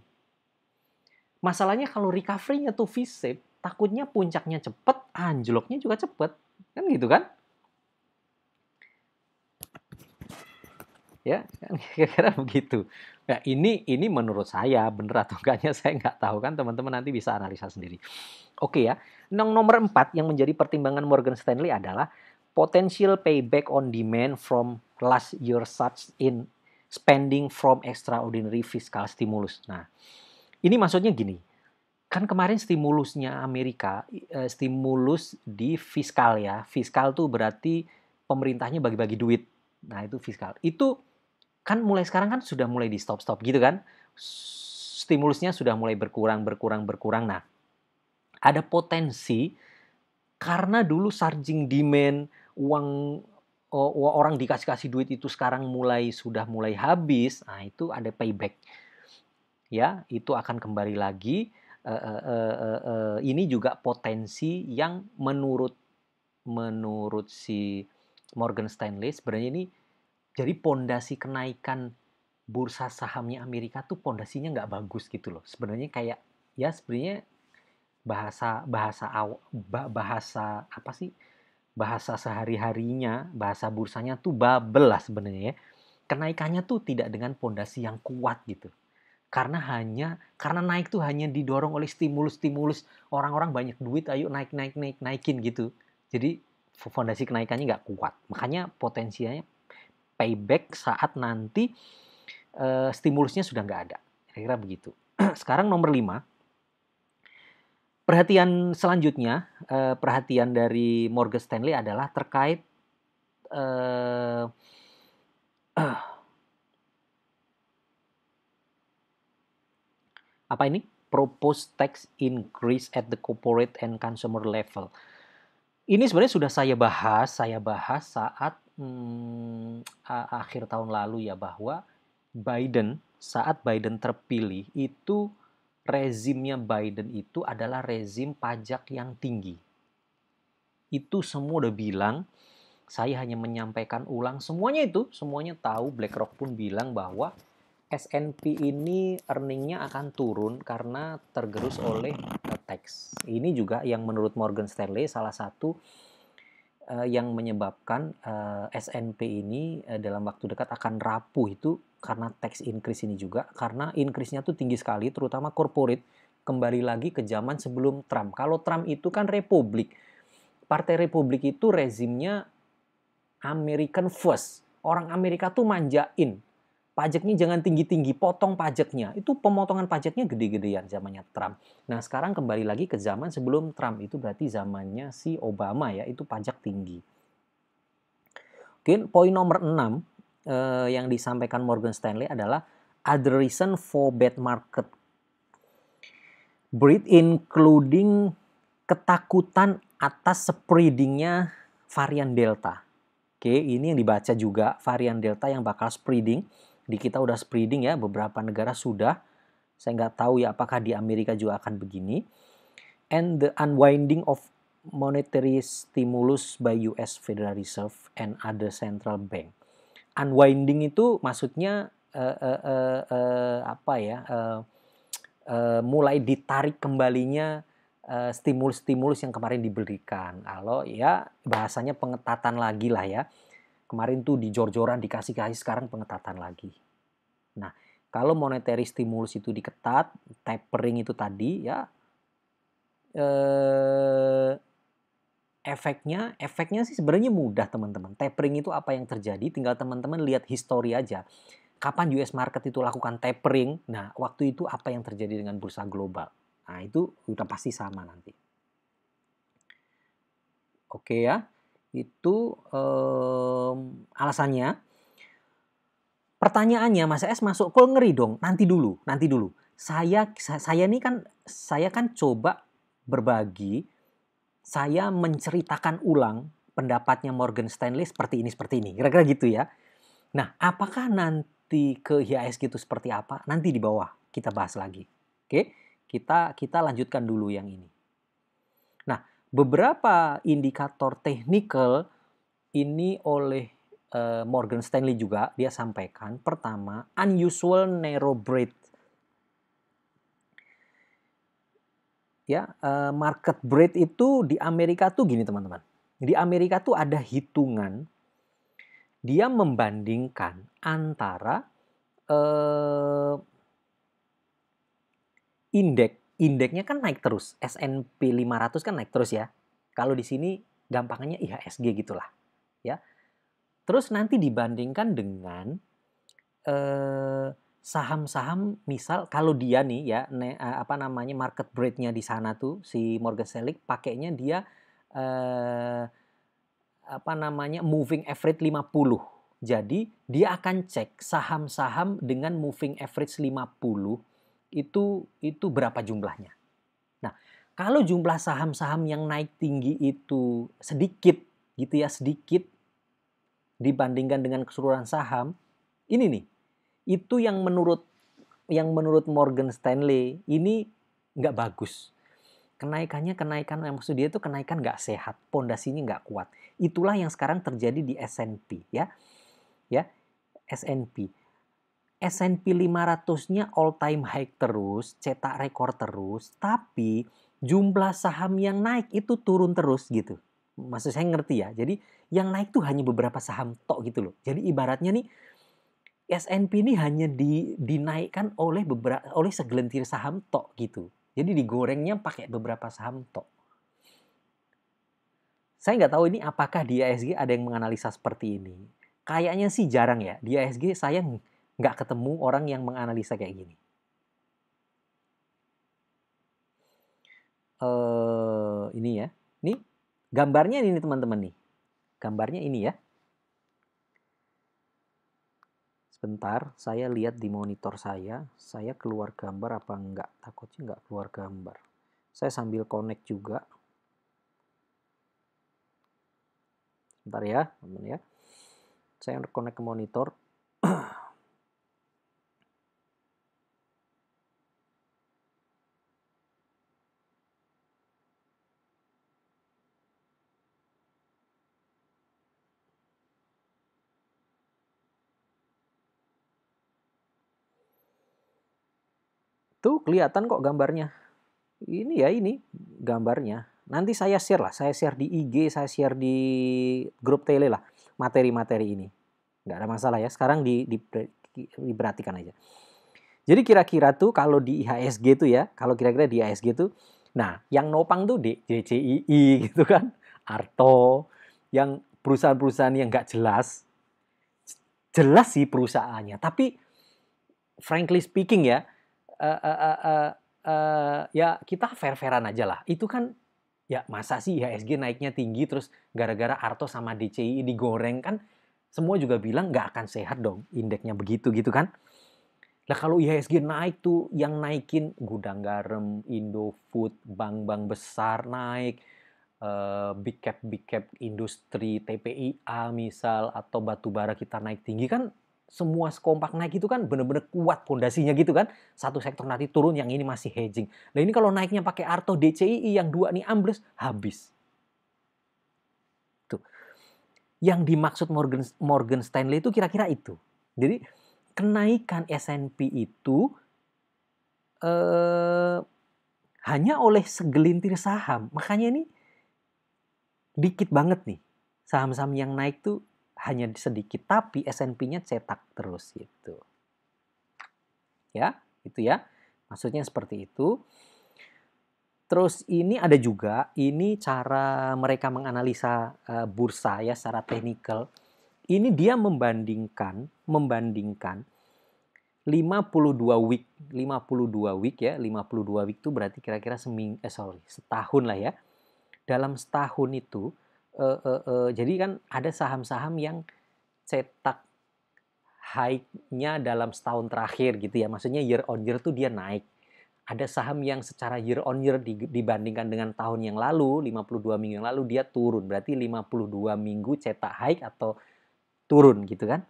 Masalahnya kalau recovery-nya tuh V-shape, takutnya puncaknya cepet, anjloknya juga cepet. Kan gitu kan? Ya, kan kira-kira begitu. Nah, ini menurut saya bener atau enggaknya saya nggak tahu kan, teman-teman nanti bisa analisa sendiri. Oke ya. Nomor 4 yang menjadi pertimbangan Morgan Stanley adalah potential payback on demand from last year such in spending from extraordinary fiscal stimulus. Nah, ini maksudnya gini. Kan kemarin stimulusnya Amerika, stimulus di fiskal ya. Fiskal tuh berarti pemerintahnya bagi-bagi duit. Nah, itu fiskal. Itu kan mulai sekarang kan sudah mulai di stop-stop gitu kan. Stimulusnya sudah mulai berkurang. Nah, ada potensi karena dulu surging demand, uang orang dikasih-kasih duit itu sekarang sudah mulai habis. Nah, itu ada payback. Ya, itu akan kembali lagi. Ini juga potensi yang menurut si Morgan Stanley sebenarnya ini jadi pondasi kenaikan bursa sahamnya Amerika tuh pondasinya nggak bagus gitu loh. Sebenarnya kayak ya sebenarnya bahasa bahasa apa sih bahasa sehari-harinya, bahasa bursanya tuh bubble lah sebenarnya ya. Kenaikannya tuh tidak dengan pondasi yang kuat gitu. Karena naik tuh hanya didorong oleh stimulus-stimulus, orang-orang banyak duit, ayo naikin gitu. Jadi fondasi kenaikannya nggak kuat. Makanya potensinya payback saat nanti stimulusnya sudah nggak ada. Kira-kira begitu. Sekarang nomor 5. Perhatian selanjutnya, perhatian dari Morgan Stanley adalah terkait apa ini? Proposed tax increase at the corporate and consumer level. Ini sebenarnya sudah saya bahas saat akhir tahun lalu ya, bahwa saat Biden terpilih itu rezimnya Biden itu adalah rezim pajak yang tinggi. Itu semua udah bilang, saya hanya menyampaikan ulang semuanya tahu. BlackRock pun bilang bahwa S&P ini earning-nya akan turun karena tergerus oleh tax. Ini juga yang menurut Morgan Stanley salah satu yang menyebabkan S&P ini dalam waktu dekat akan rapuh itu karena tax increase ini juga. Karena increase-nya tuh tinggi sekali, terutama corporate. Kembali lagi ke zaman sebelum Trump. Kalau Trump itu kan Republik. Partai Republik itu rezimnya American First. Orang Amerika tuh manjain. Pajaknya jangan tinggi-tinggi, potong pajaknya. Itu pemotongan pajaknya gede-gedean zamannya Trump. Nah, sekarang kembali lagi ke zaman sebelum Trump. Itu berarti zamannya si Obama ya, itu pajak tinggi. Oke, poin nomor 6 yang disampaikan Morgan Stanley adalah other reason for bad market. Breed including ketakutan atas spreading-nya varian Delta. Oke, ini yang dibaca juga, varian Delta yang bakal spreading. Di kita udah spreading ya, beberapa negara sudah. Saya nggak tahu ya apakah di Amerika juga akan begini. And the unwinding of monetary stimulus by US Federal Reserve and other central bank. Unwinding itu maksudnya mulai ditarik kembalinya stimulus-stimulus yang kemarin diberikan. Kalau ya bahasanya pengetatan lagi lah ya. Kemarin tuh di jor-joran dikasih-kasih, sekarang pengetatan lagi. Nah, kalau monetary stimulus itu diketat, tapering itu tadi ya, efeknya sih sebenarnya mudah teman-teman. Tapering itu apa yang terjadi? Tinggal teman-teman lihat histori aja. Kapan US market itu lakukan tapering? Nah, waktu itu apa yang terjadi dengan bursa global? Nah, itu udah pasti sama nanti. Oke ya, itu alasannya. Pertanyaannya, Mas S masuk kok ngeri dong. Nanti dulu. Saya kan coba berbagi, saya menceritakan ulang pendapatnya Morgan Stanley seperti ini. Kira-kira gitu ya. Nah, apakah nanti ke IHSG itu seperti apa? Nanti di bawah kita bahas lagi. Oke, kita lanjutkan dulu yang ini. Nah, beberapa indikator technical ini oleh Morgan Stanley juga dia sampaikan. Pertama, unusual narrow breadth. Ya, market breadth itu di Amerika tuh gini teman-teman. Di Amerika tuh ada hitungan, dia membandingkan antara indeksnya kan naik terus, S&P 500 kan naik terus ya. Kalau di sini gampangnya IHSG gitulah, ya. Terus nanti dibandingkan dengan saham-saham, misal kalau dia nih ya market breadth-nya di sana tuh si Morgan Stanley pakainya dia moving average 50. Jadi dia akan cek saham-saham dengan moving average 50 itu berapa jumlahnya. Nah, kalau jumlah saham-saham yang naik tinggi itu sedikit gitu ya, sedikit dibandingkan dengan keseluruhan saham, ini nih, itu yang menurut Morgan Stanley ini nggak bagus. Kenaikan yang maksud dia itu kenaikan nggak sehat, pondasinya nggak kuat. Itulah yang sekarang terjadi di S&P ya. Ya, S&P 500-nya all time high terus, cetak rekor terus, tapi jumlah saham yang naik itu turun terus gitu. Maksud saya ngerti ya. Jadi yang naik tuh hanya beberapa saham tok gitu loh. Jadi ibaratnya nih S&P ini hanya dinaikkan oleh segelintir saham tok gitu. Jadi digorengnya pakai beberapa saham tok. Saya nggak tahu ini apakah di IHSG ada yang menganalisa seperti ini. Kayaknya sih jarang ya. Di IHSG saya nggak ketemu orang yang menganalisa kayak gini. Ini ya. Ini gambarnya ini teman-teman nih. Gambarnya ini ya. Sebentar, saya lihat di monitor saya keluar gambar apa enggak. Takutnya enggak keluar gambar. Saya sambil connect juga. Sebentar ya, teman-teman ya. Saya connect ke monitor. Tuh kelihatan kok gambarnya. Ini ya ini gambarnya. Nanti saya share lah, saya share di IG, saya share di grup tele lah materi-materi ini. Nggak ada masalah ya, sekarang diperhatikan aja. Jadi kira-kira tuh kalau di IHSG tuh ya, kalau kira-kira di IHSG tuh, nah yang nopang tuh DCII gitu kan, Arto, yang perusahaan-perusahaan yang nggak jelas sih perusahaannya, tapi frankly speaking ya, ya kita fair-fairan aja lah. Itu kan ya masa sih IHSG naiknya tinggi terus gara-gara Arto sama DCI digoreng kan semua juga bilang nggak akan sehat dong indeksnya begitu gitu kan. Nah kalau IHSG naik tuh yang naikin Gudang Garam, Indofood, bank-bank besar naik, big cap industri, TPIA misal atau batubara kita naik tinggi kan semua sekompak naik itu kan benar-benar kuat pondasinya gitu kan. Satu sektor nanti turun, yang ini masih hedging. Nah ini kalau naiknya pakai Arto, DCII yang dua nih ambles, habis. Tuh. Yang dimaksud Morgan Stanley itu kira-kira itu. Jadi kenaikan S&P itu hanya oleh segelintir saham. Makanya ini dikit banget nih. Saham-saham yang naik tuh hanya sedikit, tapi S&P-nya cetak terus gitu. Ya, itu ya. Maksudnya seperti itu. Terus ini ada juga, ini cara mereka menganalisa bursa ya secara teknikal. Ini dia membandingkan 52 week, 52 week ya, 52 week itu berarti kira-kira setahun lah ya. Dalam setahun itu, jadi kan ada saham-saham yang cetak high-nya dalam setahun terakhir gitu ya. Maksudnya year on year tuh dia naik. Ada saham yang secara year on year dibandingkan dengan tahun yang lalu, 52 minggu yang lalu dia turun. Berarti 52 minggu cetak high atau turun gitu kan.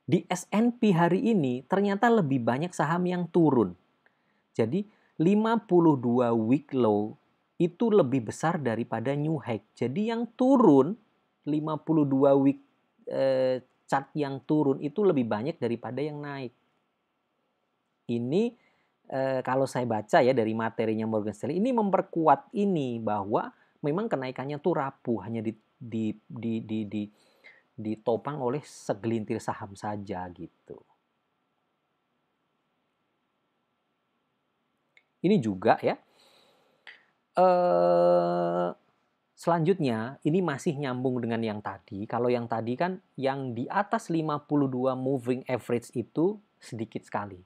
Di S&P hari ini ternyata lebih banyak saham yang turun. Jadi 52 week low itu lebih besar daripada new high. Jadi yang turun 52 week chart yang turun itu lebih banyak daripada yang naik. Ini kalau saya baca ya dari materinya Morgan Stanley ini memperkuat ini bahwa memang kenaikannya tuh rapuh, hanya ditopang oleh segelintir saham saja gitu. Ini juga ya. Selanjutnya ini masih nyambung dengan yang tadi. Kalau yang tadi kan yang di atas 52 moving average itu sedikit sekali.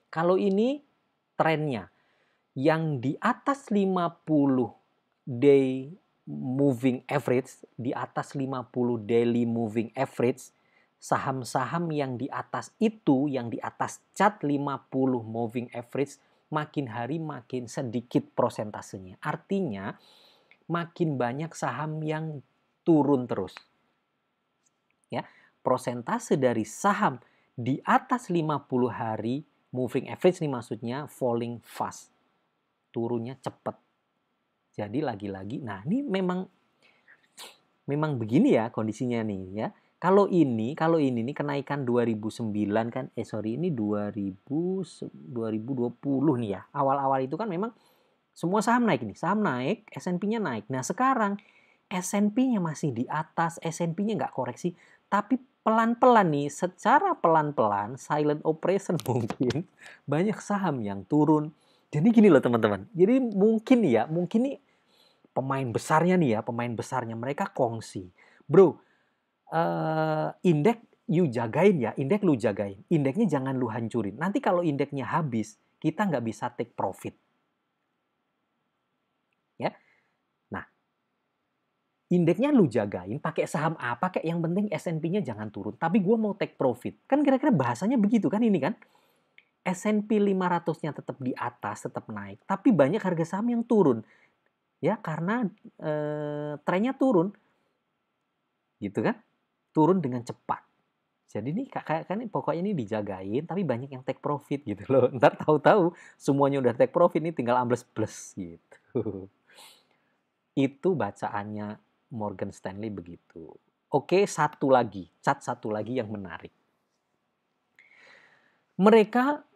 Kalau ini trennya yang di atas 50 day moving average, di atas 50 daily moving average, saham-saham yang di atas itu, yang di atas chart 50 moving average, makin hari makin sedikit prosentasenya. Artinya makin banyak saham yang turun terus. Ya, prosentase dari saham di atas 50 hari moving average ini maksudnya falling fast. Turunnya cepat. Jadi lagi-lagi, nah ini memang begini ya kondisinya nih ya. Kalau ini nih kenaikan 2009 kan ini 2020 nih ya. Awal-awal itu kan memang semua saham naik nih, S&P-nya naik. Nah, sekarang S&P-nya masih di atas, S&P-nya nggak koreksi, tapi pelan-pelan nih, secara pelan-pelan, silent operation mungkin, banyak saham yang turun. Jadi gini loh teman-teman, jadi mungkin nih pemain besarnya mereka kongsi. Bro, indeks you jagain ya, indeks lu jagain. Indeksnya jangan lu hancurin. Nanti kalau indeksnya habis, kita nggak bisa take profit. Ya, nah, indeksnya lu jagain, pakai saham apa, kayak yang penting S&P-nya jangan turun. Tapi gue mau take profit. Kan kira-kira bahasanya begitu kan ini kan? S&P 500-nya tetap di atas, tetap naik. Tapi banyak harga saham yang turun. Ya, karena trennya turun. Gitu kan? Turun dengan cepat. Jadi ini kayak kan pokoknya ini dijagain, tapi banyak yang take profit gitu loh. Ntar tahu-tahu semuanya udah take profit, ini tinggal ambles plus gitu. Itu bacaannya Morgan Stanley begitu. Oke, satu lagi yang menarik. Mereka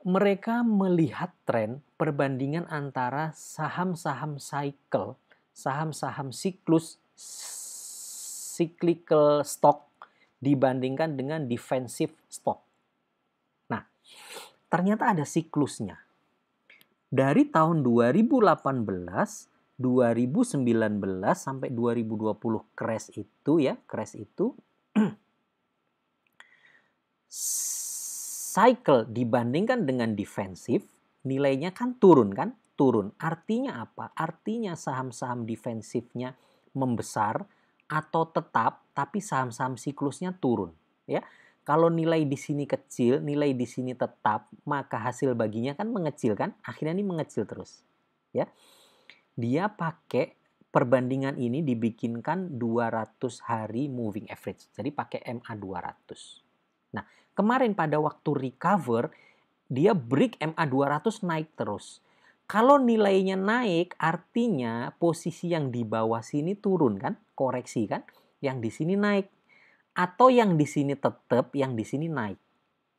melihat tren perbandingan antara saham-saham cycle, saham-saham siklus, cyclical stock dibandingkan dengan defensive stock. Nah, ternyata ada siklusnya. Dari tahun 2018, 2019 sampai 2020 crash itu cycle dibandingkan dengan defensif, nilainya kan turun kan? Turun. Artinya apa? Artinya saham-saham defensifnya membesar atau tetap, tapi saham-saham siklusnya turun. Ya, kalau nilai di sini kecil, nilai di sini tetap, maka hasil baginya kan mengecil kan? Akhirnya ini mengecil terus. Ya, dia pakai perbandingan ini dibikinkan 200 hari moving average. Jadi pakai MA 200. Nah, kemarin pada waktu recover, dia break MA 200 naik terus. Kalau nilainya naik, artinya posisi yang di bawah sini turun kan? Koreksi kan? Yang di sini naik. Atau yang di sini tetap, yang di sini naik.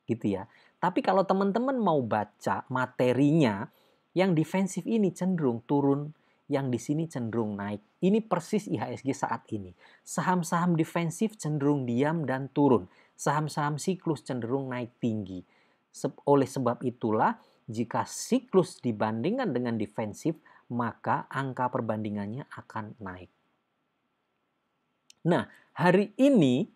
Gitu ya. Tapi kalau teman-teman mau baca materinya, yang defensif ini cenderung turun, yang di sini cenderung naik. Ini persis IHSG saat ini. Saham-saham defensif cenderung diam dan turun. Saham-saham siklus cenderung naik tinggi. Oleh sebab itulah, jika siklus dibandingkan dengan defensif, maka angka perbandingannya akan naik. Nah, hari ini,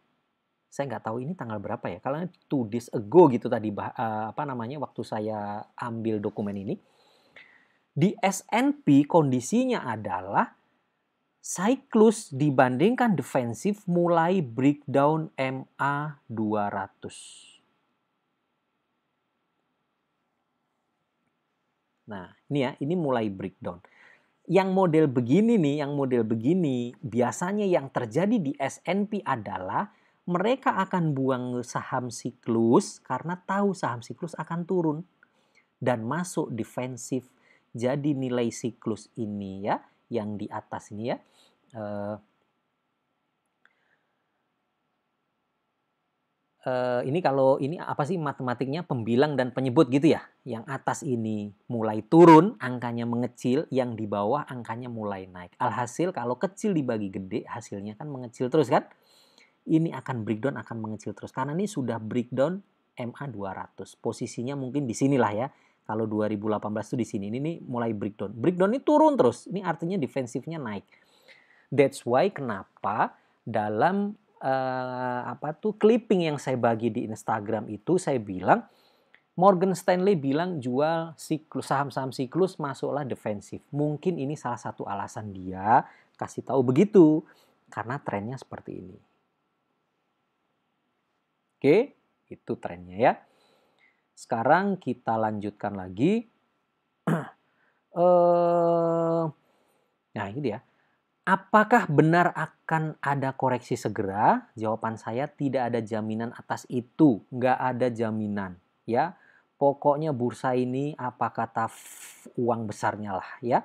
saya nggak tahu ini tanggal berapa ya, kalau 2 days ago gitu tadi, waktu saya ambil dokumen ini, di S&P kondisinya adalah siklus dibandingkan defensif mulai breakdown MA 200. Nah, ini mulai breakdown. Yang model begini, biasanya yang terjadi di S&P adalah mereka akan buang saham siklus karena tahu saham siklus akan turun dan masuk defensif. Jadi nilai siklus ini ya, yang di atas ini ya, ini kalau ini apa sih matematiknya, pembilang dan penyebut gitu ya. Yang atas ini mulai turun, angkanya mengecil, yang di bawah angkanya mulai naik. Alhasil kalau kecil dibagi gede, hasilnya kan mengecil terus kan. Ini akan breakdown, akan mengecil terus. Karena ini sudah breakdown MA 200. Posisinya mungkin di sinilah ya. Kalau 2018 itu di sini. Ini mulai breakdown. Breakdown ini turun terus. Ini artinya defensifnya naik. That's why kenapa dalam clipping yang saya bagi di Instagram itu saya bilang Morgan Stanley bilang jual siklus, saham-saham siklus masuklah defensif. Mungkin ini salah satu alasan dia kasih tahu begitu karena trennya seperti ini. Oke, itu trennya ya. Sekarang kita lanjutkan lagi. Nah, ini dia. Apakah benar akan ada koreksi segera? Jawaban saya tidak ada jaminan atas itu. Nggak ada jaminan. Ya, pokoknya bursa ini apa kata uang besarnya lah ya.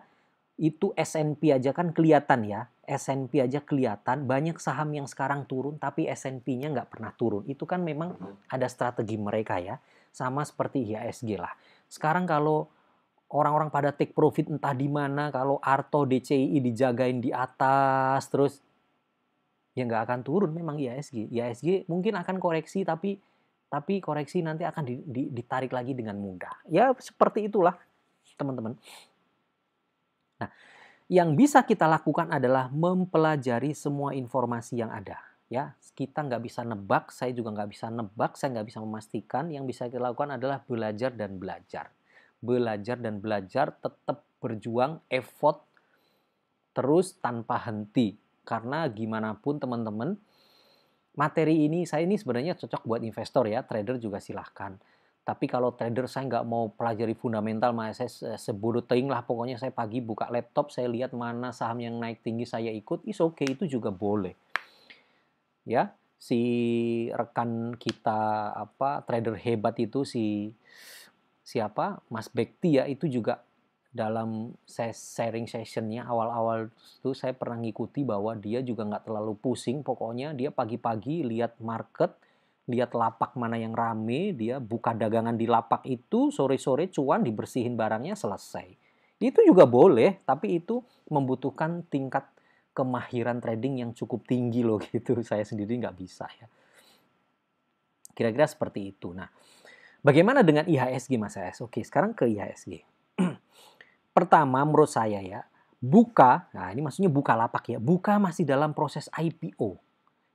Itu S&P aja kan kelihatan ya. S&P aja kelihatan. Banyak saham yang sekarang turun tapi S&P-nya nggak pernah turun. Itu kan memang ada strategi mereka ya. Sama seperti IHSG lah. Sekarang kalau orang-orang pada take profit entah di mana, kalau Arto DCI dijagain di atas terus ya nggak akan turun memang IHSG. IHSG mungkin akan koreksi, tapi koreksi nanti akan ditarik lagi dengan mudah. Ya seperti itulah teman-teman. Nah, yang bisa kita lakukan adalah mempelajari semua informasi yang ada. Ya, kita nggak bisa nebak, saya juga nggak bisa nebak, saya nggak bisa memastikan. Yang bisa kita lakukan adalah belajar dan belajar. Belajar dan belajar, tetap berjuang, effort, terus tanpa henti. Karena gimana pun teman-teman, materi ini, saya ini sebenarnya cocok buat investor ya, trader juga silahkan. Tapi kalau trader saya nggak mau pelajari fundamental, saya sebodoh teing lah, pokoknya saya pagi buka laptop, saya lihat mana saham yang naik tinggi saya ikut, is okay, itu juga boleh. Ya, si rekan kita trader hebat itu siapa Mas Bekti ya, itu juga dalam sharing sessionnya awal-awal itu saya pernah ngikuti bahwa dia juga nggak terlalu pusing, pokoknya dia pagi-pagi lihat market, lihat lapak mana yang rame, dia buka dagangan di lapak itu, sore-sore cuan, dibersihin barangnya, selesai. Itu juga boleh, tapi itu membutuhkan tingkat kemahiran trading yang cukup tinggi loh gitu. Saya sendiri nggak bisa ya. Kira-kira seperti itu. Nah, bagaimana dengan IHSG Mas AS? Oke, sekarang ke IHSG. Pertama menurut saya ya, nah ini maksudnya Bukalapak ya, Buka masih dalam proses IPO.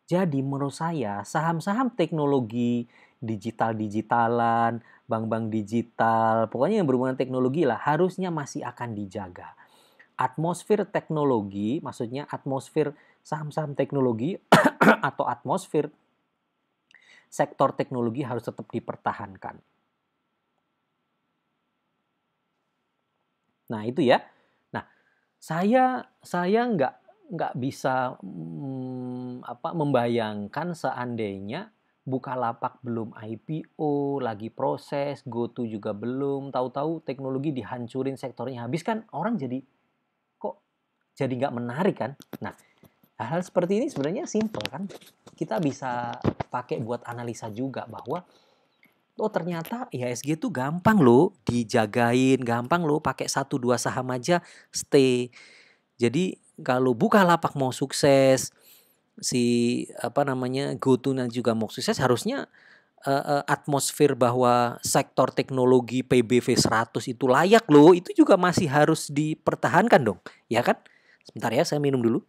Jadi menurut saya saham-saham teknologi, digital-digitalan, bank-bank digital, pokoknya yang berhubungan teknologi lah, harusnya masih akan dijaga. Atmosfer teknologi, maksudnya atmosfer saham-saham teknologi atau atmosfer sektor teknologi harus tetap dipertahankan. Nah itu ya. Nah saya nggak bisa membayangkan seandainya Bukalapak belum IPO, lagi proses, GoTo juga belum, tahu-tahu teknologi dihancurin, sektornya habis, kan orang jadi kok jadi nggak menarik kan. Nah hal-hal seperti ini sebenarnya simple kan, kita bisa pakai buat analisa juga bahwa oh ternyata IHSG itu gampang loh dijagain, gampang loh pakai 1-2 saham aja stay. Jadi kalau Bukalapak mau sukses, si GoTo juga mau sukses, harusnya atmosfer bahwa sektor teknologi PBV 100 itu layak loh, itu juga masih harus dipertahankan dong, ya kan? Sebentar ya, saya minum dulu.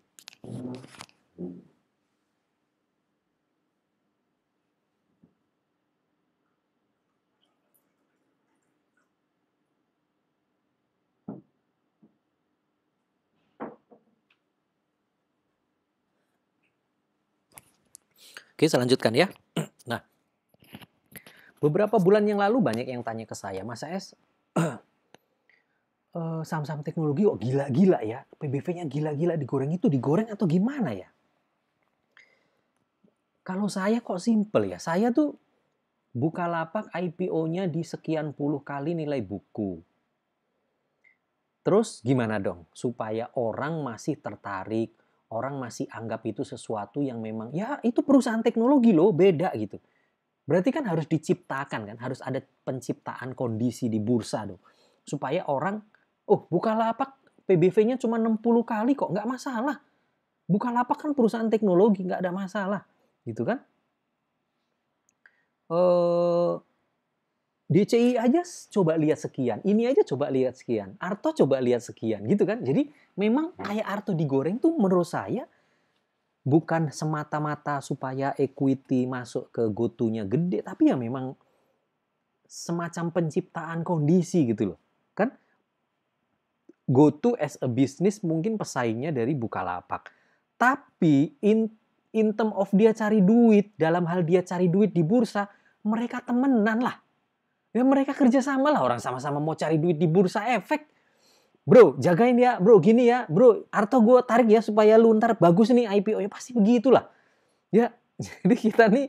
Oke, saya lanjutkan ya. Nah, beberapa bulan yang lalu banyak yang tanya ke saya, Mas AS, saham-saham teknologi kok gila-gila ya, PBV-nya gila-gila, digoreng atau gimana ya? Kalau saya kok simple ya, saya tuh Bukalapak IPO-nya di sekian puluh kali nilai buku. Terus gimana dong supaya orang masih tertarik, orang masih anggap itu sesuatu yang memang, ya itu perusahaan teknologi loh, beda gitu. Berarti kan harus diciptakan kan, harus ada penciptaan kondisi di bursa dong. Supaya orang, oh Bukalapak PBV-nya cuma 60 kali kok, nggak masalah. Bukalapak kan perusahaan teknologi, nggak ada masalah. Gitu kan? DCI aja coba lihat sekian, ini aja coba lihat sekian, Arto coba lihat sekian, gitu kan. Jadi memang kayak Arto digoreng tuh menurut saya bukan semata-mata supaya equity masuk ke GoTo-nya gede, tapi ya memang semacam penciptaan kondisi gitu loh. Kan GoTo as a business mungkin pesaingnya dari Bukalapak. Tapi in term of dia cari duit, dalam hal dia cari duit di bursa, mereka temenan lah. Ya mereka kerja sama lah, orang sama-sama mau cari duit di bursa efek. Bro, jagain ya, bro, gini ya, bro, Arto gue tarik ya supaya lu ntar bagus nih IPO, ya pasti begitulah. Ya, jadi kita nih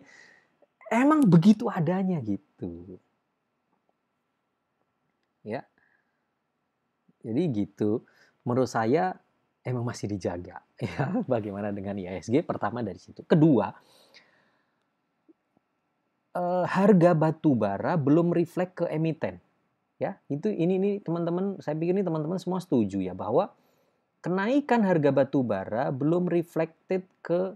emang begitu adanya gitu. Ya, jadi gitu. Menurut saya emang masih dijaga. Ya, bagaimana dengan IHSG? Pertama dari situ. Kedua, harga batu bara belum reflect ke emiten. Ya, ini teman-teman, saya pikir ini teman-teman semua setuju ya bahwa kenaikan harga batu bara belum reflected ke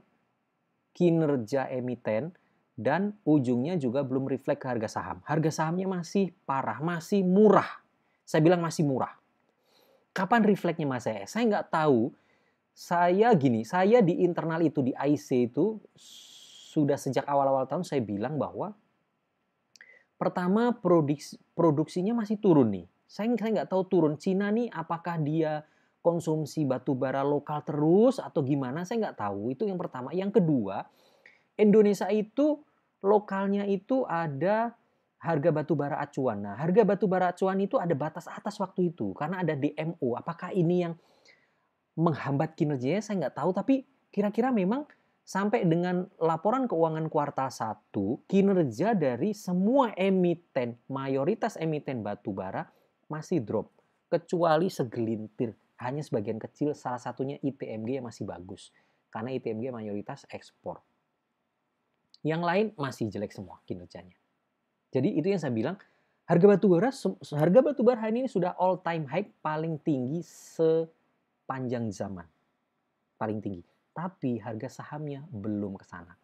kinerja emiten, dan ujungnya juga belum reflect ke harga saham. Harga sahamnya masih parah, masih murah. Saya bilang masih murah. Kapan refleksnya Mas saya? Saya nggak tahu. Saya di internal itu, di IC itu, sudah sejak awal-awal tahun saya bilang bahwa pertama produksinya masih turun nih. Saya nggak tahu turun. Cina nih apakah dia konsumsi batu bara lokal terus atau gimana, saya nggak tahu. Itu yang pertama. Yang kedua, Indonesia itu lokalnya itu ada harga batu bara acuan. Nah, harga batu bara acuan itu ada batas atas waktu itu karena ada DMO. Apakah ini yang menghambat kinerjanya saya nggak tahu, tapi kira-kira memang sampai dengan laporan keuangan kuartal 1, kinerja dari semua emiten, mayoritas emiten batu bara masih drop. Kecuali segelintir, hanya sebagian kecil, salah satunya ITMG yang masih bagus. Karena ITMG mayoritas ekspor. Yang lain masih jelek semua kinerjanya. Jadi itu yang saya bilang, harga batu bara hari ini sudah all time high paling tinggi sepanjang zaman. Paling tinggi. Tapi harga sahamnya belum ke sana.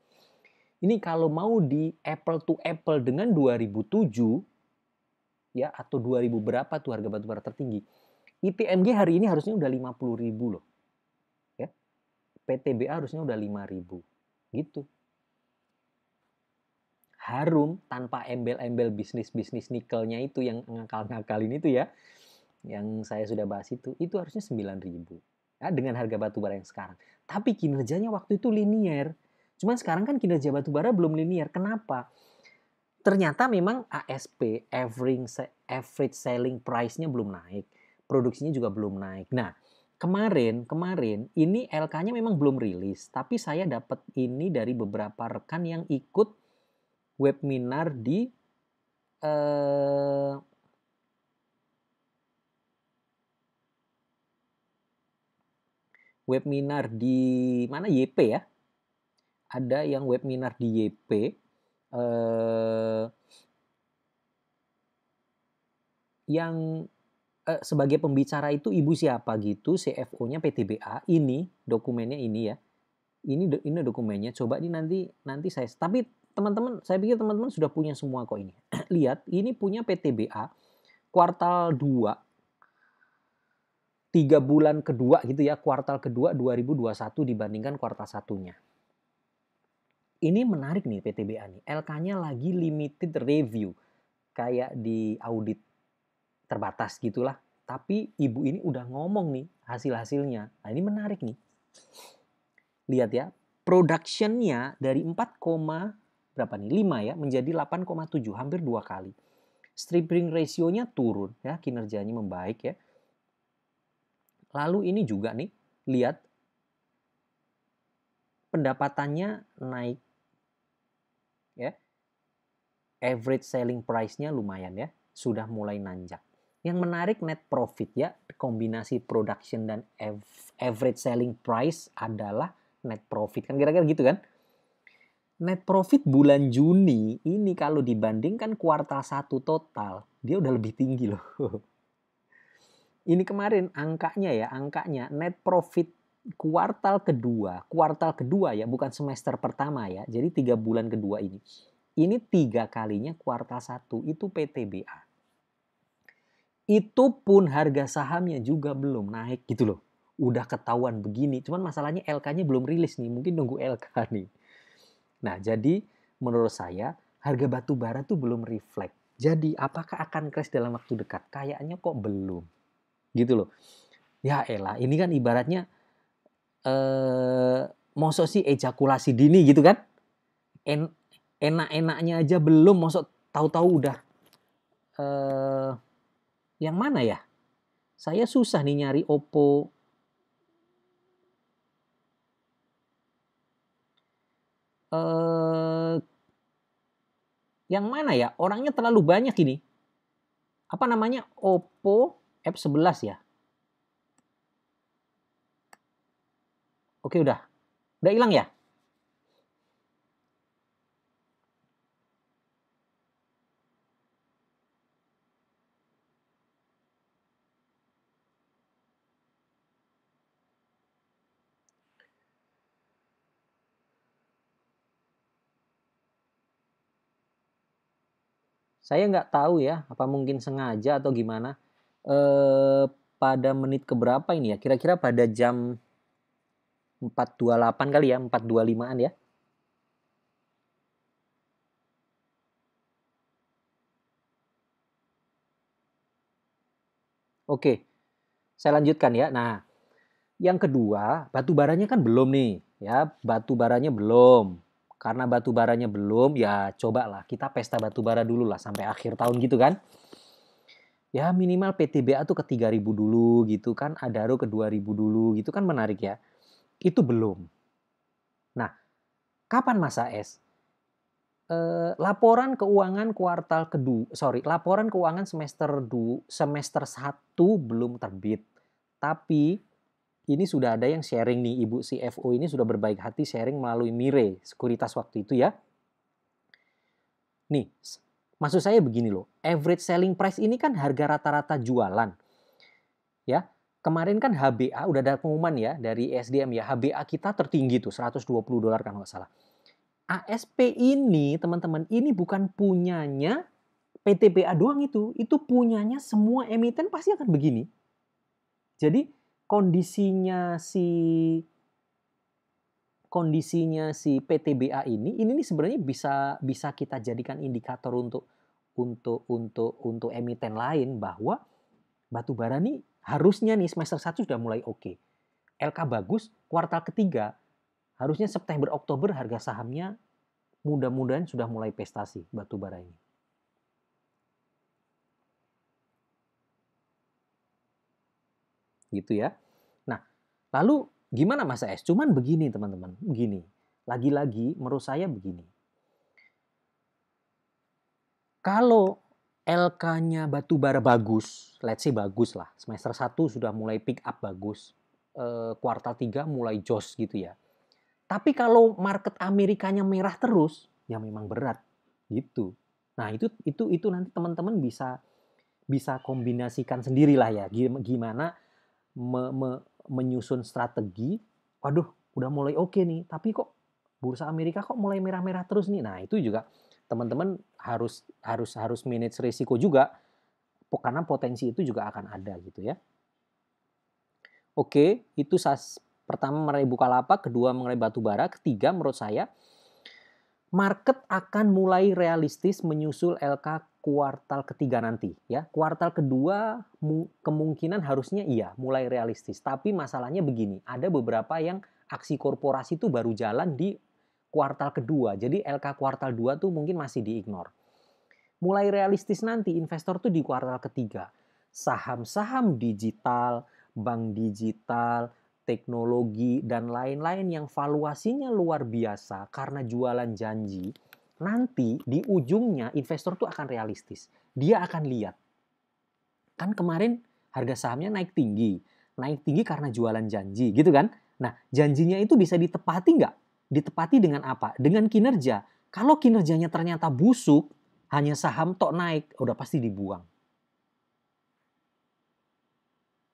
Ini kalau mau di apple to apple dengan 2007 ya, atau 2000 berapa tuh harga batu bara tertinggi. ITMG hari ini harusnya udah 50.000 loh. Ya. PTBA harusnya udah 5.000. Gitu. Harum tanpa embel-embel bisnis-bisnis nikelnya itu yang ngakal-ngakalin itu ya. Yang saya sudah bahas itu harusnya 9.000. Ya, dengan harga batu bara yang sekarang. Tapi kinerjanya waktu itu linier. Cuman sekarang kan kinerja batu bara belum linier. Kenapa? Ternyata memang ASP, average selling price-nya belum naik. Produksinya juga belum naik. Nah, kemarin ini LK-nya memang belum rilis. Tapi saya dapat ini dari beberapa rekan yang ikut webinar di mana YP ya. Ada yang webinar di YP yang sebagai pembicara itu ibu siapa gitu, CFO-nya PTBA. Ini dokumennya ini ya. Ini dokumennya. Coba ini nanti saya. Tapi teman-teman, saya pikir teman-teman sudah punya semua kok ini. Lihat, ini punya PTBA kuartal 2 3 bulan kedua gitu ya, kuartal kedua 2021 dibandingkan kuartal satunya. Ini menarik nih PTBA nih. LK-nya lagi limited review. Kayak di audit terbatas gitulah. Tapi ibu ini udah ngomong nih hasil-hasilnya. Nah, ini menarik nih. Lihat ya, production-nya dari 4, berapa nih? 5 ya, menjadi 8,7, hampir 2 kali. Stripping ratio-nya turun ya, kinerjanya membaik ya. Lalu ini juga nih, lihat pendapatannya naik ya. Average selling price-nya lumayan ya, sudah mulai nanjak. Yang menarik net profit ya, kombinasi production dan average selling price adalah net profit. Kan kira-kira gitu kan? Net profit bulan Juni ini kalau dibandingkan kuartal 1 total, dia udah lebih tinggi loh. Ini kemarin angkanya net profit kuartal kedua ya, bukan semester pertama ya. Jadi 3 bulan kedua ini. Ini 3 kalinya kuartal 1 itu PTBA. Itu pun harga sahamnya juga belum naik gitu loh. Udah ketahuan begini, cuman masalahnya LK-nya belum rilis nih, mungkin nunggu LK nih. Nah, jadi menurut saya harga batu bara tuh belum reflect. Jadi apakah akan crash dalam waktu dekat? Kayaknya kok belum. Gitu loh. Ya elah, ini kan ibaratnya mosok sih ejakulasi dini gitu kan? Enak-enaknya aja belum, mosok tahu-tahu udah yang mana ya? Saya susah nih nyari Oppo. Yang mana ya? Orangnya terlalu banyak ini. Apa namanya? Oppo F11 ya? Oke, udah. Udah hilang ya? Saya nggak tahu ya, apa mungkin sengaja atau gimana. Pada menit keberapa ini ya? Kira-kira pada jam 4.28 kali ya, 4.25-an ya. Oke, saya lanjutkan ya. Nah, yang kedua, batu baranya kan belum nih, ya. Batu baranya belum. Karena batu baranya belum, ya cobalah kita pesta batu bara dulu lah sampai akhir tahun gitu kan. Ya minimal PTBA tuh ke 3.000 dulu gitu kan, Adaro ke 2.000 dulu gitu kan menarik ya. Itu belum. Nah, kapan masa es? Laporan keuangan kuartal kedua, laporan keuangan semester 1 belum terbit. Tapi ini sudah ada yang sharing nih, Ibu CFO ini sudah berbaik hati sharing melalui Mire, sekuritas waktu itu ya. Nih, maksud saya begini loh, average selling price ini kan harga rata-rata jualan. Ya, kemarin kan HBA udah ada pengumuman ya dari SDM ya, HBA kita tertinggi tuh $120 kan nggak salah. ASP ini teman-teman, ini bukan punyanya PTBA doang itu punyanya semua emiten pasti akan begini. Jadi kondisinya si PTBA ini nih sebenarnya bisa kita jadikan indikator untuk emiten lain bahwa batu bara nih harusnya nih semester 1 sudah mulai oke. LK bagus, kuartal ketiga harusnya September Oktober harga sahamnya mudah-mudahan sudah mulai prestasi batu bara ini. Gitu ya. Nah, lalu gimana Mas AS? Cuman begini teman-teman, begini. Lagi-lagi menurut saya begini. Kalau LK-nya batu bara bagus, let's say bagus lah, semester 1 sudah mulai pick up bagus, kuartal 3 mulai jos gitu ya. Tapi kalau market Amerikanya merah terus, ya memang berat gitu. Nah, itu nanti teman-teman bisa kombinasikan sendirilah ya, gimana menyusun strategi. Waduh, udah mulai oke nih, tapi kok bursa Amerika kok mulai merah-merah terus nih. Nah, itu juga teman-teman harus manage risiko juga, karena potensi itu juga akan ada gitu ya. Oke, itu pertama mengenai Bukalapak, kedua mengenai batu bara, ketiga menurut saya market akan mulai realistis menyusul LK kuartal ketiga nanti ya. Kuartal kedua kemungkinan harusnya iya mulai realistis. Tapi masalahnya begini, ada beberapa yang aksi korporasi itu baru jalan di kuartal kedua. Jadi LK kuartal 2 tuh mungkin masih diignore. Mulai realistis nanti investor tuh di kuartal ketiga. Saham-saham digital, bank digital, teknologi, dan lain-lain yang valuasinya luar biasa karena jualan janji, nanti di ujungnya investor tuh akan realistis. Dia akan lihat. Kan kemarin harga sahamnya naik tinggi. Naik tinggi karena jualan janji gitu kan. Nah janjinya itu bisa ditepati nggak? Ditepati dengan apa? Dengan kinerja. Kalau kinerjanya ternyata busuk, hanya saham tok naik, udah pasti dibuang.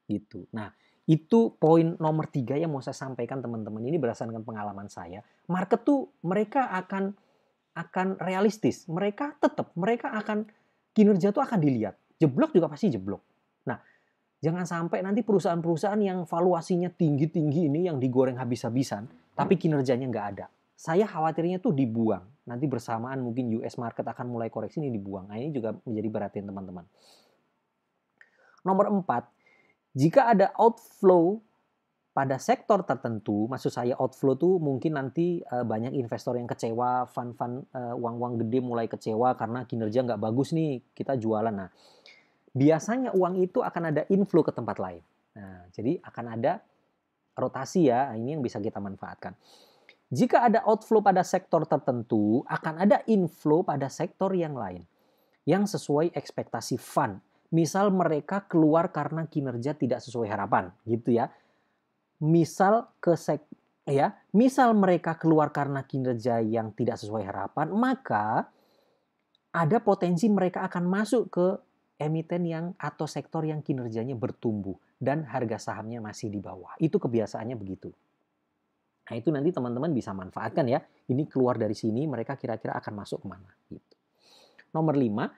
Gitu. Nah, itu poin nomor 3 yang mau saya sampaikan teman-teman. Ini berdasarkan pengalaman saya. Market tuh mereka akan realistis. Mereka akan kinerja tuh akan dilihat. Jeblok juga pasti jeblok. Nah, jangan sampai nanti perusahaan-perusahaan yang valuasinya tinggi-tinggi ini yang digoreng habis-habisan, tapi kinerjanya nggak ada. Saya khawatirnya tuh dibuang. Nanti bersamaan mungkin US market akan mulai koreksi ini dibuang. Nah, ini juga menjadi perhatian teman-teman. Nomor 4, jika ada outflow pada sektor tertentu, maksud saya outflow tuh mungkin nanti banyak investor yang kecewa, fund-fund uang-uang gede mulai kecewa karena kinerja nggak bagus nih, kita jualan. Nah, biasanya uang itu akan ada inflow ke tempat lain. Nah, jadi akan ada rotasi ya, ini yang bisa kita manfaatkan. Jika ada outflow pada sektor tertentu, akan ada inflow pada sektor yang lain yang sesuai ekspektasi fund. Misal mereka keluar karena kinerja tidak sesuai harapan, gitu ya. Misal mereka keluar karena kinerja yang tidak sesuai harapan, maka ada potensi mereka akan masuk ke emiten yang atau sektor yang kinerjanya bertumbuh dan harga sahamnya masih di bawah. Itu kebiasaannya begitu. Nah, itu nanti teman-teman bisa manfaatkan ya. Ini keluar dari sini, mereka kira-kira akan masuk kemana. Gitu. Nomor 5,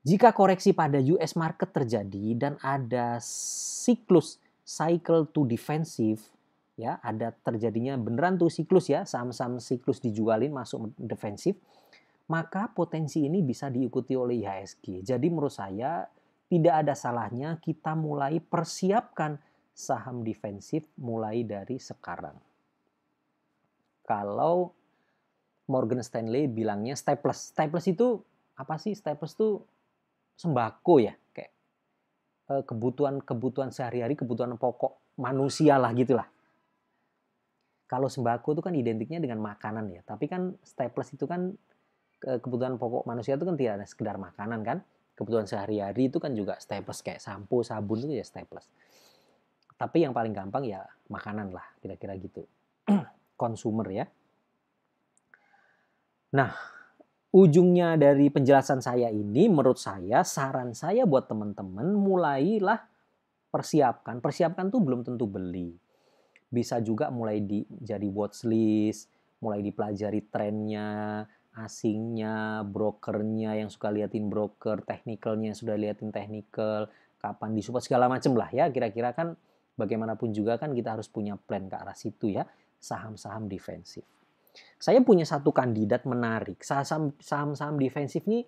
Jika koreksi pada US market terjadi dan ada siklus cycle to defensive, ya, ada terjadinya beneran tuh siklus ya, saham-saham siklus dijualin masuk defensif, maka potensi ini bisa diikuti oleh IHSG. Jadi menurut saya tidak ada salahnya kita mulai persiapkan saham defensif mulai dari sekarang. Kalau Morgan Stanley bilangnya staples. Staples itu apa sih? Staples itu sembako ya, kayak kebutuhan sehari-hari, kebutuhan pokok manusia lah gitulah. Kalau sembako itu kan identiknya dengan makanan ya, tapi kan staples itu kan kebutuhan pokok manusia itu kan tidak ada sekedar makanan kan. Kebutuhan sehari-hari itu kan juga staples, kayak sampo, sabun itu ya staples. Tapi yang paling gampang ya makanan lah, kira-kira gitu. Consumer ya. Nah, ujungnya dari penjelasan saya ini, menurut saya, saran saya buat teman-teman, mulailah persiapkan. Persiapkan tuh belum tentu beli. Bisa juga mulai jadi watchlist, mulai dipelajari trennya, asingnya, brokernya yang suka liatin broker, technicalnya yang sudah liatin technical, kapan disupport segala macam lah ya. Kira-kira kan bagaimanapun juga kan kita harus punya plan ke arah situ ya, saham-saham defensif. Saya punya satu kandidat menarik. Saham-saham defensif ini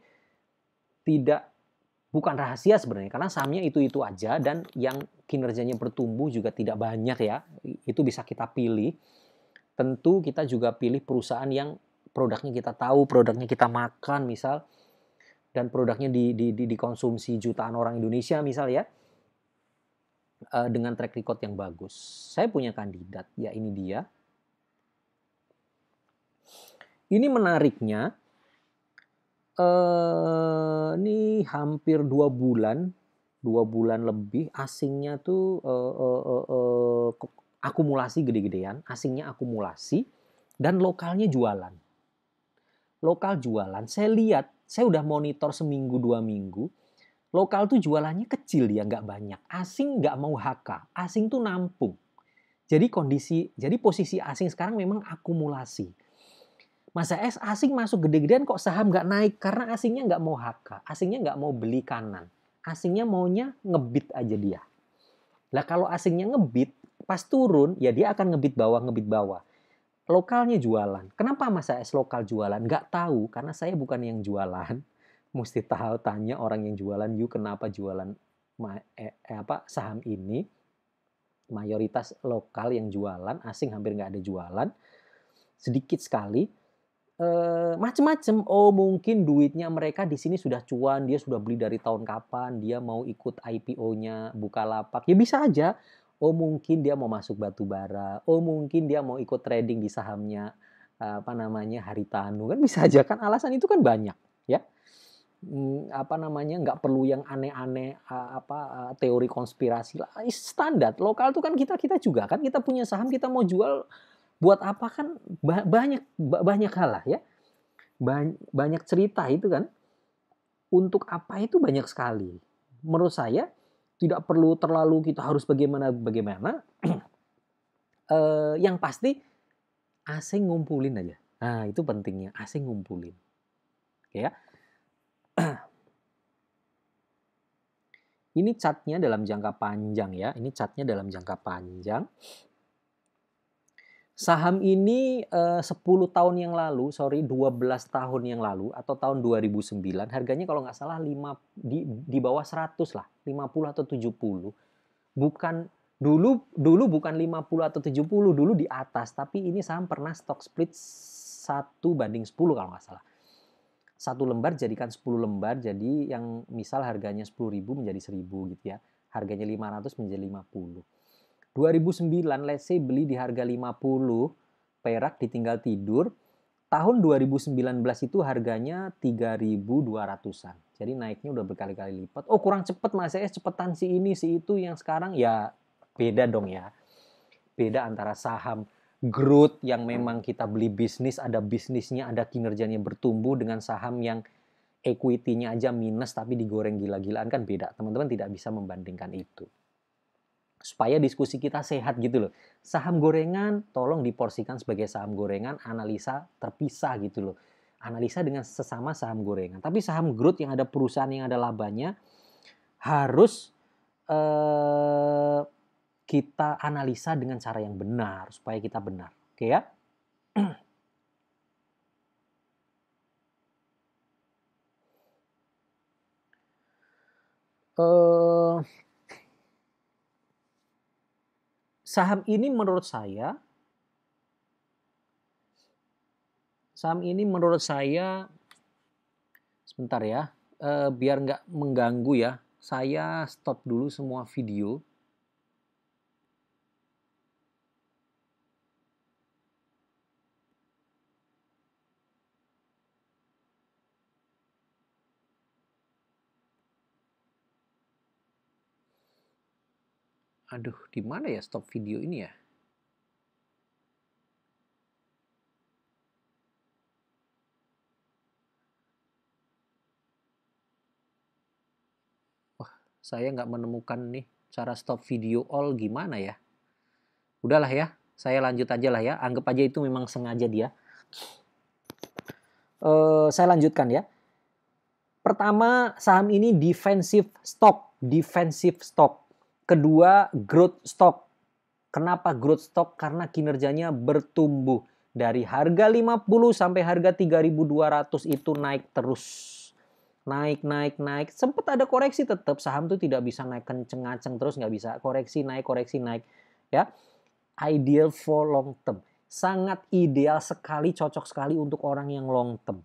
bukan rahasia sebenarnya, karena sahamnya itu-itu aja dan yang kinerjanya bertumbuh juga tidak banyak ya. Itu bisa kita pilih. Tentu kita juga pilih perusahaan yang produknya kita tahu, produknya kita makan misal, dan produknya dikonsumsi jutaan orang Indonesia misal ya, dengan track record yang bagus. Saya punya kandidat, ya ini dia. Ini menariknya, ini hampir 2 bulan lebih asingnya tuh akumulasi gede-gedean, asingnya akumulasi dan lokalnya jualan. Lokal jualan, saya lihat, saya udah monitor seminggu 2 minggu, lokal tuh jualannya kecil ya, nggak banyak. Asing nggak mau HK, asing tuh nampung. Jadi posisi asing sekarang memang akumulasi. Masa asing masuk gede-gedean kok saham nggak naik? Karena asingnya nggak mau HK, asingnya nggak mau beli kanan. Asingnya maunya ngebit aja dia. Lah kalau asingnya ngebit, pas turun ya dia akan ngebit bawah. Lokalnya jualan. Kenapa Masa lokal jualan? Nggak tahu, karena saya bukan yang jualan. Mesti tahu tanya orang yang jualan, you kenapa jualan saham ini? Mayoritas lokal yang jualan, asing hampir nggak ada jualan. Sedikit sekali. Macem-macem. Oh mungkin duitnya mereka di sini sudah cuan, dia sudah beli dari tahun kapan, dia mau ikut IPO-nya Bukalapak, ya bisa aja. Oh mungkin dia mau masuk batu bara, oh mungkin dia mau ikut trading di sahamnya Haritanu, kan bisa aja kan, alasan itu kan banyak ya. Nggak perlu yang aneh-aneh teori konspirasi lah, standar lokal tuh kan kita juga kan, kita punya saham, kita mau jual buat apa kan, banyak hal lah ya, banyak cerita itu kan, untuk apa itu banyak sekali. Menurut saya tidak perlu terlalu kita harus bagaimana yang pasti asing ngumpulin aja. Nah itu pentingnya, asing ngumpulin ya. Ini chartnya dalam jangka panjang ya, ini chartnya dalam jangka panjang. Saham ini 10 tahun yang lalu, 12 tahun yang lalu atau tahun 2009, harganya kalau nggak salah di bawah 100 lah, 50 atau 70. Bukan dulu bukan 50 atau 70, dulu di atas, tapi ini saham pernah stock split 1:10 kalau nggak salah. 1 lembar jadikan 10 lembar, jadi yang misal harganya 10.000 menjadi 1.000 gitu ya. Harganya 500 menjadi 50. 2009 let's say beli di harga 50 perak, ditinggal tidur. Tahun 2019 itu harganya 3.200-an. Jadi naiknya udah berkali-kali lipat. Oh kurang cepet Mas saya cepetan si ini si itu, yang sekarang ya beda dong ya. Beda antara saham growth yang memang kita beli bisnis, ada bisnisnya, ada kinerjanya bertumbuh, dengan saham yang equity-nya aja minus tapi digoreng gila-gilaan, kan beda. Teman-teman tidak bisa membandingkan itu. Supaya diskusi kita sehat gitu loh. Saham gorengan tolong diporsikan sebagai saham gorengan, analisa terpisah gitu loh. analisa dengan sesama saham gorengan. Tapi saham growth yang ada perusahaan yang ada labanya harus kita analisa dengan cara yang benar supaya kita benar. Oke ya? Saham ini menurut saya sebentar ya, biar nggak mengganggu ya, saya stop dulu semua video. Aduh, di mana ya stop video ini ya? Wah, saya nggak menemukan nih cara stop video all gimana ya. Udahlah ya, saya lanjut aja lah ya. Anggap aja itu memang sengaja dia. Saya lanjutkan ya. Pertama, saham ini defensive stock. Kedua, growth stock. Kenapa growth stock? Karena kinerjanya bertumbuh. Dari harga 50 sampai harga 3.200 itu naik terus. Naik. Sempat ada koreksi tetap. Saham tuh tidak bisa naik kenceng-kenceng terus, nggak bisa. Koreksi naik. Ya. Ideal for long term. Sangat ideal sekali, cocok sekali untuk orang yang long term.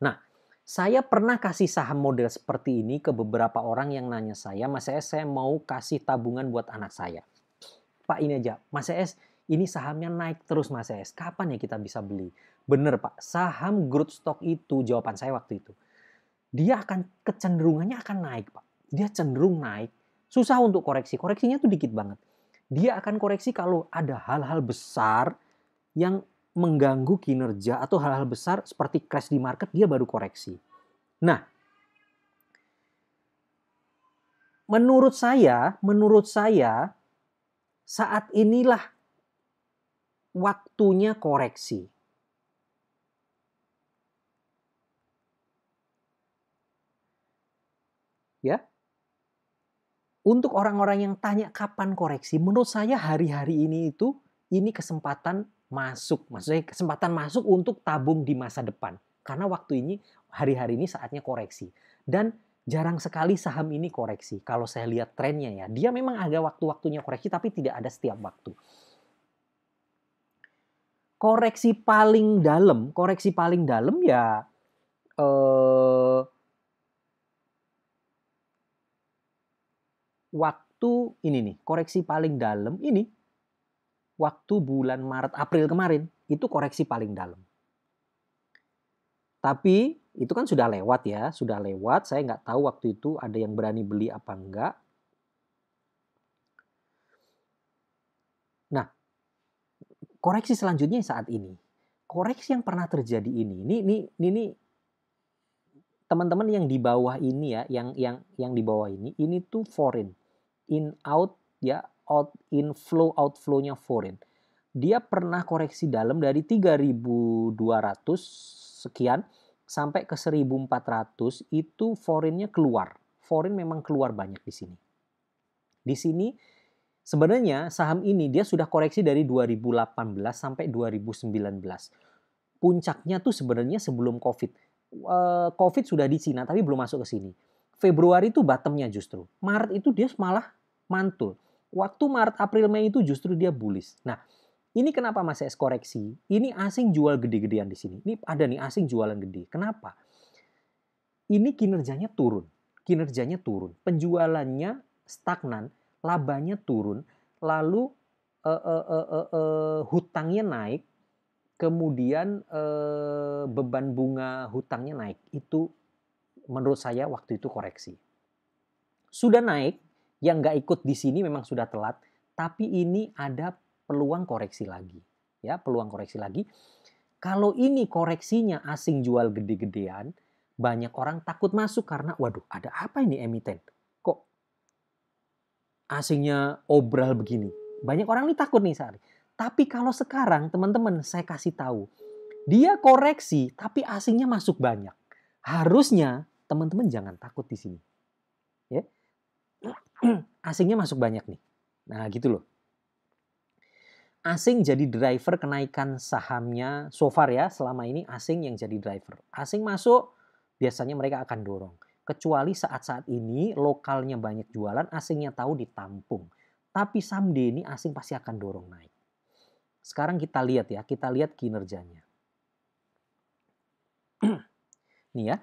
Nah, saya pernah kasih saham model seperti ini ke beberapa orang yang nanya saya, Mas ES, saya mau kasih tabungan buat anak saya. Pak, ini aja, Mas ES, ini sahamnya naik terus Mas ES. Kapan ya kita bisa beli? Bener Pak, saham growth stock itu, jawaban saya waktu itu, dia akan kecenderungannya akan naik Pak. Dia cenderung naik, susah untuk koreksi. Koreksinya tuh dikit banget. Dia akan koreksi kalau ada hal-hal besar yang mengganggu kinerja atau hal-hal besar seperti crash di market, dia baru koreksi. Nah, menurut saya saat inilah waktunya koreksi. Ya. Untuk orang-orang yang tanya kapan koreksi, menurut saya hari-hari ini kesempatan masuk. Maksudnya kesempatan masuk untuk tabung di masa depan. Karena waktu ini, hari-hari ini saatnya koreksi. Dan jarang sekali saham ini koreksi. Kalau saya lihat trennya ya, dia memang ada waktu-waktunya koreksi, tapi tidak ada setiap waktu. Koreksi paling dalam ya waktu ini nih, koreksi paling dalam ini waktu bulan Maret April kemarin, itu koreksi paling dalam. Tapi itu kan sudah lewat ya, saya nggak tahu waktu itu ada yang berani beli apa enggak. Nah, koreksi selanjutnya saat ini. Koreksi yang pernah terjadi ini teman-teman yang di bawah ini ya, yang di bawah ini tuh foreign. In out ya, inflow outflow-nya foreign. Dia pernah koreksi dalam dari 3.200 sekian sampai ke 1.400, itu foreign-nya keluar. Foreign memang keluar banyak di sini. Di sini sebenarnya saham ini dia sudah koreksi dari 2018 sampai 2019. Puncaknya tuh sebenarnya sebelum COVID. COVID sudah di Cina tapi belum masuk ke sini. Februari itu bottomnya justru. Maret itu dia malah mantul. Waktu Maret, April, Mei itu justru dia bullish. Nah, ini kenapa Mas ES koreksi? Ini asing jual gede-gedean di sini. Ini ada nih asing jualan gede. Kenapa? Ini kinerjanya turun. Penjualannya stagnan, labanya turun, lalu hutangnya naik, kemudian beban bunga hutangnya naik. Itu menurut saya waktu itu koreksi. Sudah naik, yang nggak ikut di sini memang sudah telat, tapi ini ada peluang koreksi lagi. Ya, peluang koreksi lagi. Kalau ini koreksinya asing jual gede-gedean, banyak orang takut masuk karena waduh, ada apa ini emiten? Kok asingnya obral begini? Banyak orang ini takut nih saat ini. Tapi kalau sekarang teman-teman saya kasih tahu, Dia koreksi, tapi asingnya masuk banyak. Harusnya teman-teman jangan takut di sini. Ya. Asingnya masuk banyak nih. Nah, gitu loh. Asing jadi driver kenaikan sahamnya so far ya, selama ini asing yang jadi driver. Asing masuk, biasanya mereka akan dorong. Kecuali saat-saat ini lokalnya banyak jualan, asingnya tahu ditampung. Tapi someday ini asing pasti akan dorong naik. Sekarang kita lihat ya, kita lihat kinerjanya. Nih ya.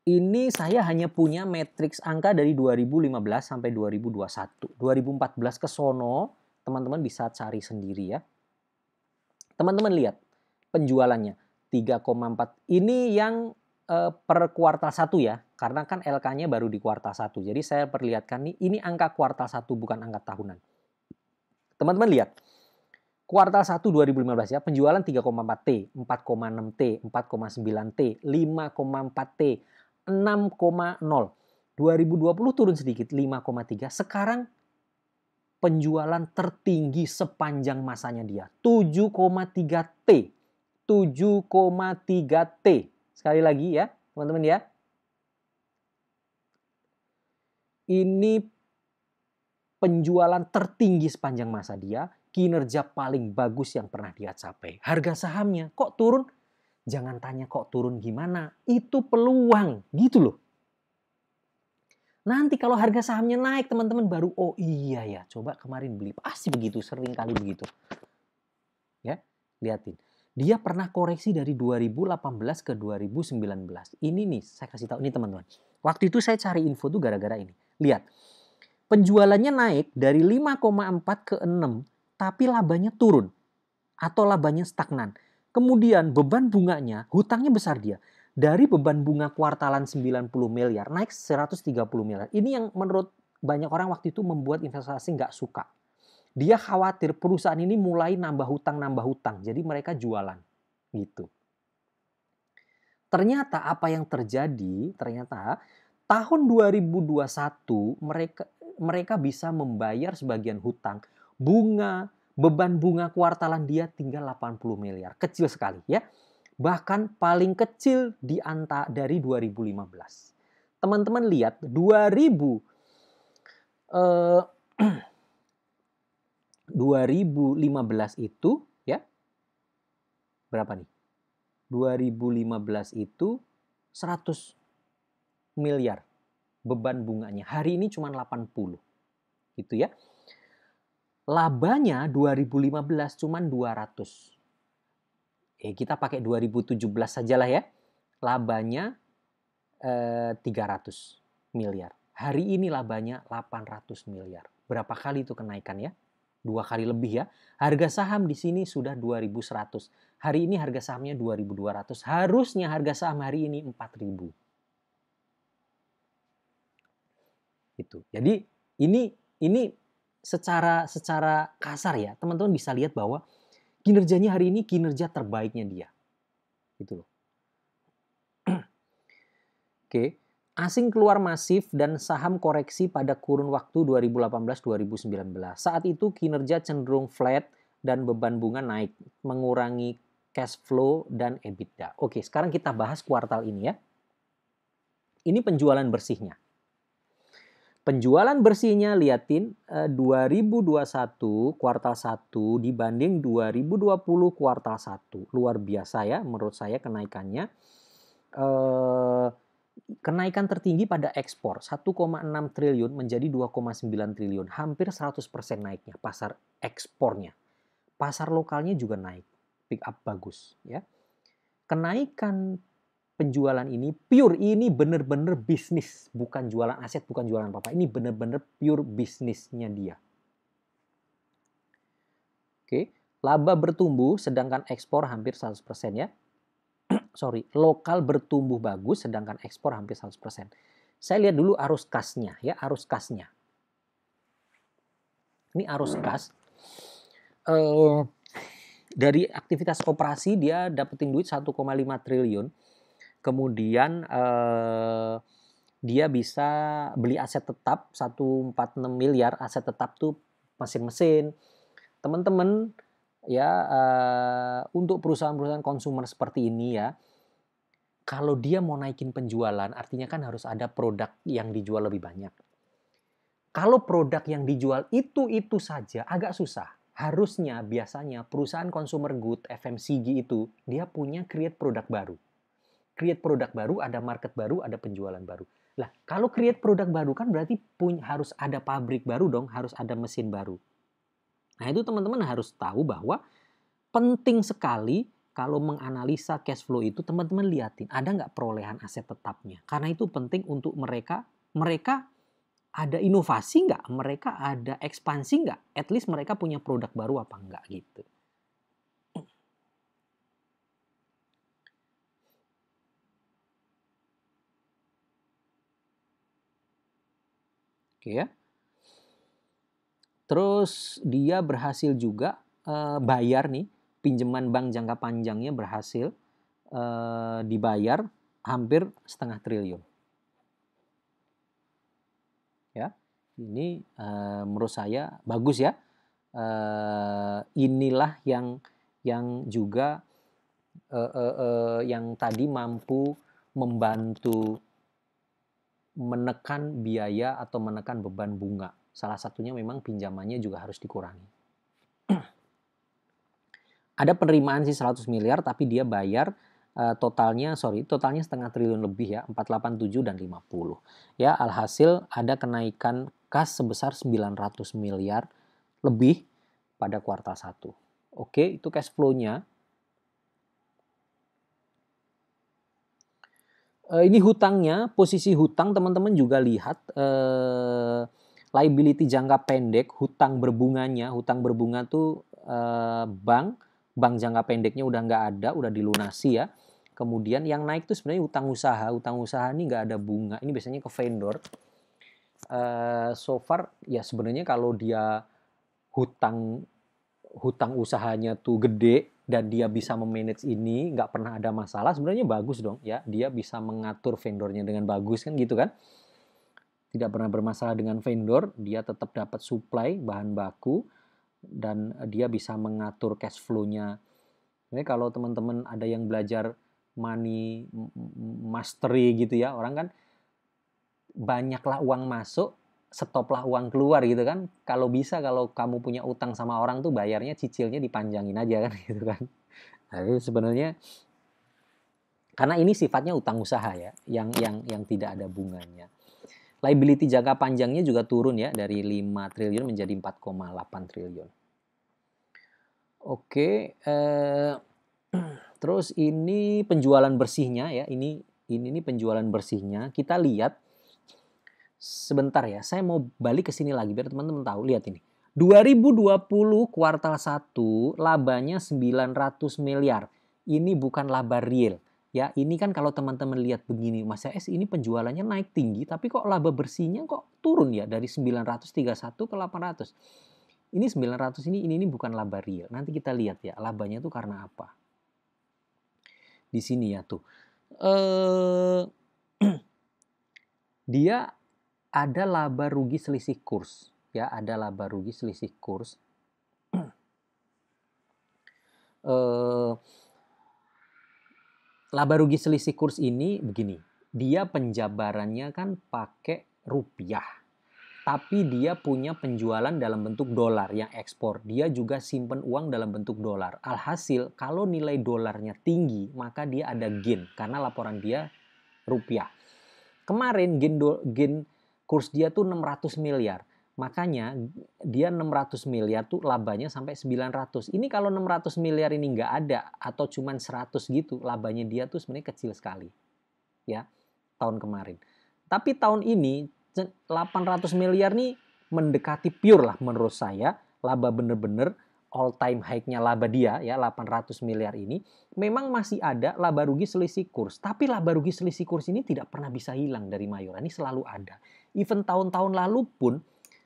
Ini saya hanya punya matriks angka dari 2015 sampai 2021. 2014 ke sono, teman-teman bisa cari sendiri ya. Teman-teman lihat penjualannya 3,4. Ini yang per kuartal 1 ya, karena kan LK-nya baru di kuartal 1. Jadi saya perlihatkan nih, ini angka kuartal 1 bukan angka tahunan. Teman-teman lihat. Kuartal 1 2015 ya, penjualan 3,4T, 4,6T, 4,9T, 5,4T, 6,0. 2020 turun sedikit 5,3. Sekarang penjualan tertinggi sepanjang masanya dia 7,3T. 7,3T. Sekali lagi ya, teman-teman ya. Ini penjualan tertinggi sepanjang masa dia, kinerja paling bagus yang pernah dia capai. Harga sahamnya kok turun? Jangan tanya kok turun gimana, itu peluang gitu loh. Nanti kalau harga sahamnya naik teman-teman baru, oh iya ya coba kemarin beli. Pasti begitu, sering kali begitu. Ya, lihatin. Dia pernah koreksi dari 2018 ke 2019. Ini nih saya kasih tahu, ini teman-teman. Waktu itu saya cari info tuh gara-gara ini. Lihat, penjualannya naik dari 5,4 ke 6, tapi labanya turun. Atau labanya stagnan. Kemudian beban bunganya, hutangnya besar dia. Dari beban bunga kuartalan 90 miliar, naik 130 miliar. Ini yang menurut banyak orang waktu itu membuat investasi nggak suka. Dia khawatir perusahaan ini mulai nambah hutang. Jadi mereka jualan. Gitu. Ternyata apa yang terjadi, ternyata tahun 2021 mereka bisa membayar sebagian hutang. Beban bunga kuartalan dia tinggal 80 miliar. Kecil sekali ya. Bahkan paling kecil dari 2015. Teman-teman lihat 2015 itu ya. Berapa nih? 2015 itu 100 miliar beban bunganya. Hari ini cuma 80. Gitu ya. Labanya 2015 cuma 200. Kita pakai 2017 sajalah ya. Labanya 300 miliar. Hari ini labanya 800 miliar. Berapa kali itu kenaikan ya? 2 kali lebih ya. Harga saham di sini sudah 2.100. Hari ini harga sahamnya 2.200. Harusnya harga saham hari ini 4.000. Gitu. Jadi ini secara kasar ya, teman-teman bisa lihat bahwa kinerjanya hari ini kinerja terbaiknya dia. Gitu loh. Oke. Asing keluar masif dan saham koreksi pada kurun waktu 2018-2019. Saat itu kinerja cenderung flat dan beban bunga naik, mengurangi cash flow dan EBITDA. Oke, sekarang kita bahas kuartal ini ya. Ini penjualan bersihnya. Penjualan bersihnya liatin 2021 kuartal 1 dibanding 2020 kuartal 1. Luar biasa ya menurut saya kenaikannya. Kenaikan tertinggi pada ekspor 1,6 triliun menjadi 2,9 triliun. Hampir 100% naiknya pasar ekspornya. Pasar lokalnya juga naik. Pick up bagus ya. Kenaikan penjualan ini pure, ini benar-benar bisnis, bukan jualan aset, bukan jualan apa-apa. Ini benar-benar pure bisnisnya dia. Oke, laba bertumbuh sedangkan ekspor hampir 100% ya. Sorry, lokal bertumbuh bagus sedangkan ekspor hampir 100%. Saya lihat dulu arus kasnya ya, arus kasnya. Ini arus kas. Dari aktivitas operasi dia dapetin duit 1,5 triliun. Kemudian dia bisa beli aset tetap 146 miliar. Aset tetap tuh mesin-mesin. Teman-teman ya, untuk perusahaan-perusahaan konsumer seperti ini ya, kalau dia mau naikin penjualan, artinya kan harus ada produk yang dijual lebih banyak. Kalau produk yang dijual itu saja agak susah. Harusnya biasanya perusahaan consumer good FMCG itu dia punya create produk baru. Create produk baru, ada market baru, ada penjualan baru. Lah, kalau create produk baru kan berarti harus ada pabrik baru dong, harus ada mesin baru. Nah, itu teman-teman harus tahu bahwa penting sekali kalau menganalisa cash flow itu teman-teman lihatin ada nggak perolehan aset tetapnya. Karena itu penting untuk mereka ada inovasi nggak? Mereka ada ekspansi nggak? At least mereka punya produk baru apa enggak gitu. Oke ya. Terus dia berhasil juga bayar nih, pinjaman bank jangka panjangnya berhasil dibayar hampir 0,5 triliun. Ya, ini menurut saya bagus ya. Inilah yang juga yang tadi mampu membantu menekan biaya atau menekan beban bunga. Salah satunya memang pinjamannya juga harus dikurangi. Ada penerimaan sih 100 miliar tapi dia bayar totalnya 0,5 triliun lebih ya, 487 dan 50. Ya, alhasil ada kenaikan kas sebesar 900 miliar lebih pada kuartal 1. Oke, itu cash flow-nya. Ini hutangnya, posisi hutang teman-teman juga lihat liability jangka pendek, hutang berbunga tuh bank jangka pendeknya udah nggak ada, udah dilunasi ya. Kemudian yang naik tuh sebenarnya hutang usaha ini nggak ada bunga, ini biasanya ke vendor. So far ya sebenarnya kalau dia hutang usahanya tuh gede dan dia bisa memanage ini, nggak pernah ada masalah, sebenarnya bagus dong ya. Dia bisa mengatur vendornya dengan bagus kan gitu kan. Tidak pernah bermasalah dengan vendor, dia tetap dapat supply bahan baku dan dia bisa mengatur cash flow-nya. Jadi kalau teman-teman ada yang belajar money mastery gitu ya, orang kan banyaklah uang masuk, stoplah uang keluar gitu kan. Kalau bisa kalau kamu punya utang sama orang tuh bayarnya cicilnya dipanjangin aja kan gitu kan. Nah, itu sebenarnya karena ini sifatnya utang usaha ya, yang tidak ada bunganya. Liability jangka panjangnya juga turun ya dari 5 triliun menjadi 4,8 triliun. Oke, terus ini penjualan bersihnya ya. Ini penjualan bersihnya. Kita lihat sebentar ya. Saya mau balik ke sini lagi biar teman-teman tahu. Lihat ini. 2020 kuartal 1 labanya 900 miliar. Ini bukan laba real. Ya, ini kan kalau teman-teman lihat begini, Mas S ini penjualannya naik tinggi, tapi kok laba bersihnya kok turun ya dari 931 ke 800. Ini 900 ini bukan laba real. Nanti kita lihat ya, labanya itu karena apa. Di sini ya tuh. Dia ada laba rugi selisih kurs. Ya, ada laba rugi selisih kurs. Laba rugi selisih kurs ini begini, dia penjabarannya kan pakai rupiah, tapi dia punya penjualan dalam bentuk dolar yang ekspor. Dia juga simpen uang dalam bentuk dolar. Alhasil kalau nilai dolarnya tinggi, maka dia ada gain karena laporan dia rupiah. Kemarin gain kurs dia tuh 600 miliar. Makanya dia 600 miliar tuh labanya sampai 900. Ini kalau 600 miliar ini nggak ada atau cuman 100 gitu, labanya dia tuh sebenarnya kecil sekali. Ya, tahun kemarin. Tapi tahun ini 800 miliar nih mendekati pure lah menurut saya. Laba bener-bener all time high-nya laba dia ya 800 miliar ini memang masih ada laba rugi selisih kurs. Tapi laba rugi selisih kurs ini tidak pernah bisa hilang dari Mayora. Ini selalu ada. Even tahun-tahun lalu pun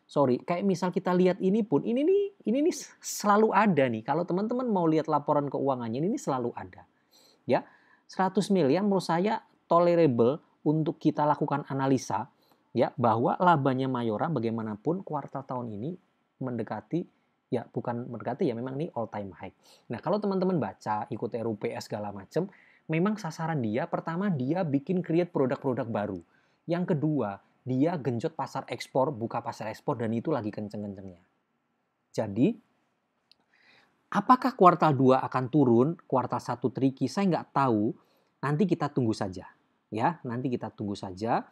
kayak misal kita lihat ini pun ini nih selalu ada nih. Kalau teman-teman mau lihat laporan keuangannya ini selalu ada. Ya. 100 miliar menurut saya tolerable untuk kita lakukan analisa ya bahwa labanya Mayora bagaimanapun kuartal tahun ini mendekati Ya bukan mendekati ya, memang ini all time high. Nah kalau teman-teman baca, ikut RUPS segala macam, memang sasaran dia pertama dia bikin create produk-produk baru. Yang kedua, dia genjot pasar ekspor, buka pasar ekspor dan itu lagi kenceng-kencengnya. Jadi apakah kuartal 2 akan turun, kuartal 1 tricky, saya nggak tahu. Nanti kita tunggu saja. Ya, nanti kita tunggu saja.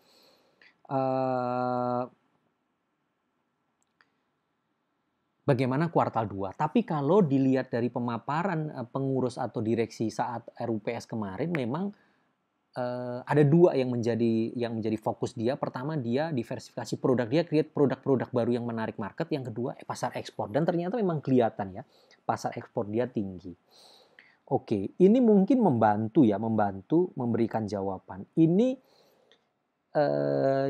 Bagaimana kuartal 2. Tapi kalau dilihat dari pemaparan pengurus atau direksi saat RUPS kemarin, memang ada dua yang menjadi fokus dia. Pertama, dia diversifikasi produk, dia create produk-produk baru yang menarik market. Yang kedua, pasar ekspor. Dan ternyata memang kelihatan ya, pasar ekspor dia tinggi. Oke, ini mungkin membantu memberikan jawaban. Ini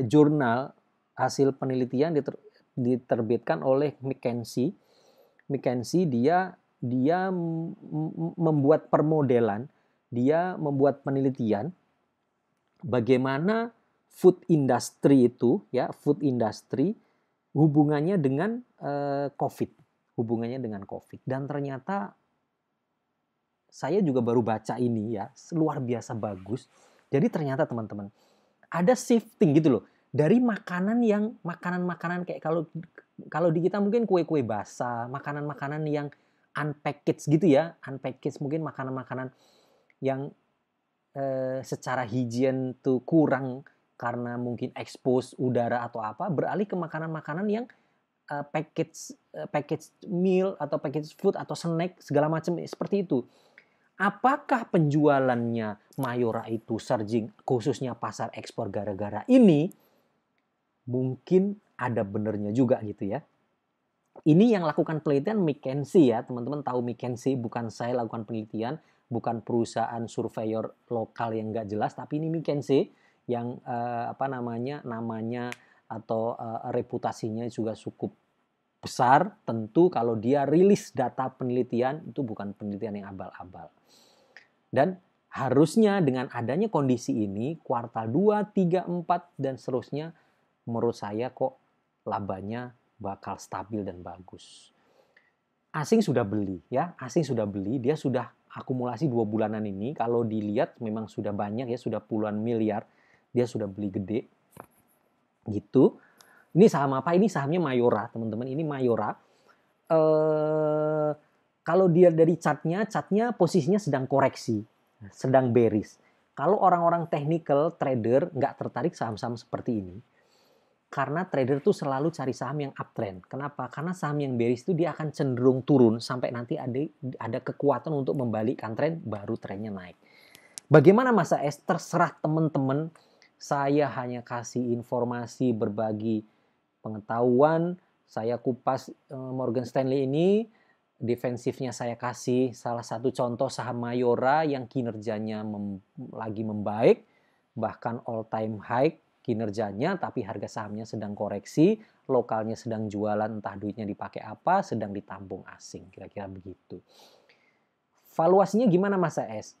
jurnal hasil penelitian diterbitkan oleh McKinsey. McKinsey dia membuat permodelan, dia membuat penelitian bagaimana food industry itu, ya, food industry hubungannya dengan COVID, dan ternyata saya juga baru baca ini ya, luar biasa bagus. Jadi ternyata teman-teman ada shifting gitu loh dari makanan kayak kalau di kita mungkin kue-kue basah, makanan-makanan yang unpackaged gitu ya, unpackaged mungkin makanan-makanan yang secara higien tuh kurang karena mungkin expose udara atau apa, beralih ke makanan-makanan yang package meal atau package food atau snack segala macam seperti itu. Apakah penjualannya Mayora itu surging khususnya pasar ekspor gara-gara ini? Mungkin ada benernya juga gitu ya. Ini yang lakukan penelitian McKinsey ya, teman-teman tahu McKinsey, bukan saya lakukan penelitian, bukan perusahaan surveyor lokal yang nggak jelas, tapi ini McKinsey yang namanya atau reputasinya juga cukup besar. Tentu kalau dia rilis data penelitian itu bukan penelitian yang abal-abal. Dan harusnya dengan adanya kondisi ini, kuartal 2, 3, 4, dan seterusnya, menurut saya kok labanya bakal stabil dan bagus. Asing sudah beli, ya, dia sudah akumulasi 2 bulanan ini, kalau dilihat memang sudah banyak ya, sudah puluhan miliar, dia sudah beli gede, gitu. Ini saham apa? Ini sahamnya Mayora, teman-teman, ini Mayora. Kalau dia dari chartnya posisinya sedang koreksi, sedang bearish. Kalau orang-orang technical trader nggak tertarik saham-saham seperti ini, karena trader tuh selalu cari saham yang uptrend. Kenapa? Karena saham yang bearish itu dia akan cenderung turun sampai nanti ada kekuatan untuk membalikkan tren, baru trennya naik. Bagaimana Mas AS? Terserah teman-teman. Saya hanya kasih informasi, berbagi pengetahuan. Saya kupas Morgan Stanley ini, defensifnya saya kasih salah satu contoh saham Mayora yang kinerjanya lagi membaik, bahkan all time high kinerjanya, tapi harga sahamnya sedang koreksi, lokalnya sedang jualan, entah duitnya dipakai apa, sedang ditampung asing, kira-kira begitu. Valuasinya gimana Mas AS?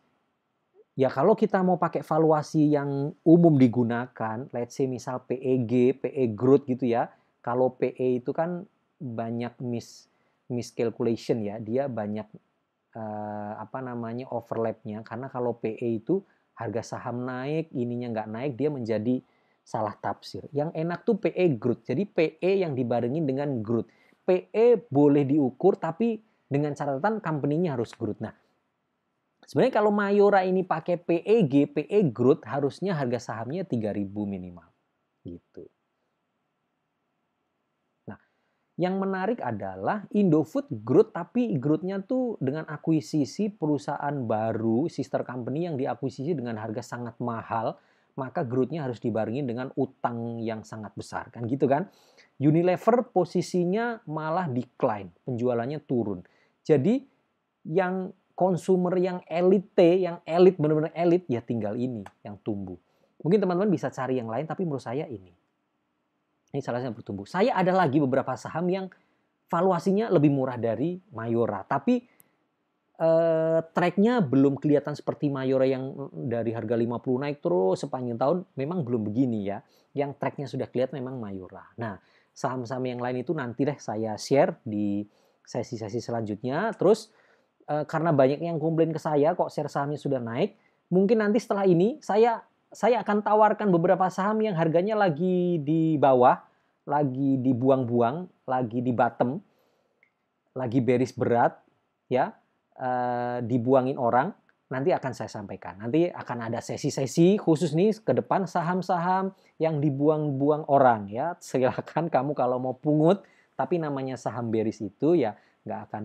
Ya kalau kita mau pakai valuasi yang umum digunakan, let's say misal PEG, PE growth gitu ya. Kalau PE itu kan banyak miscalculation ya, dia banyak overlapnya. Karena kalau PE itu harga saham naik, ininya nggak naik, dia menjadi salah tafsir. Yang enak tuh PE growth. Jadi PE yang dibarengin dengan growth. PE boleh diukur tapi dengan catatan company-nya harus growth. Nah, sebenarnya kalau Mayora ini pakai PEG, PE growth, harusnya harga sahamnya 3.000 minimal. Gitu. Nah, yang menarik adalah Indofood growth, tapi growth-nya tuh dengan akuisisi perusahaan baru, sister company yang diakuisisi dengan harga sangat mahal, maka growth-nya harus dibarengin dengan utang yang sangat besar. Kan gitu kan? Unilever posisinya malah decline, penjualannya turun. Jadi yang consumer yang elite, yang elit, benar-benar elit, ya tinggal ini yang tumbuh. Mungkin teman-teman bisa cari yang lain, tapi menurut saya ini salah satu yang bertumbuh. Saya ada lagi beberapa saham yang valuasinya lebih murah dari Mayora, tapi tracknya belum kelihatan seperti Mayora yang dari harga 50 naik terus sepanjang tahun, memang belum begini ya. Yang tracknya sudah kelihatan memang Mayora. Nah, saham-saham yang lain itu nanti deh saya share di sesi-sesi selanjutnya. Terus karena banyak yang komplain ke saya kok share sahamnya sudah naik, mungkin nanti setelah ini saya akan tawarkan beberapa saham yang harganya lagi di bawah, lagi dibuang-buang, lagi di bottom, lagi bearish berat, ya, dibuangin orang. Nanti akan saya sampaikan. Nanti akan ada sesi-sesi khusus nih ke depan saham-saham yang dibuang-buang orang, ya. Silakan kamu kalau mau pungut, tapi namanya saham bearish itu ya nggak akan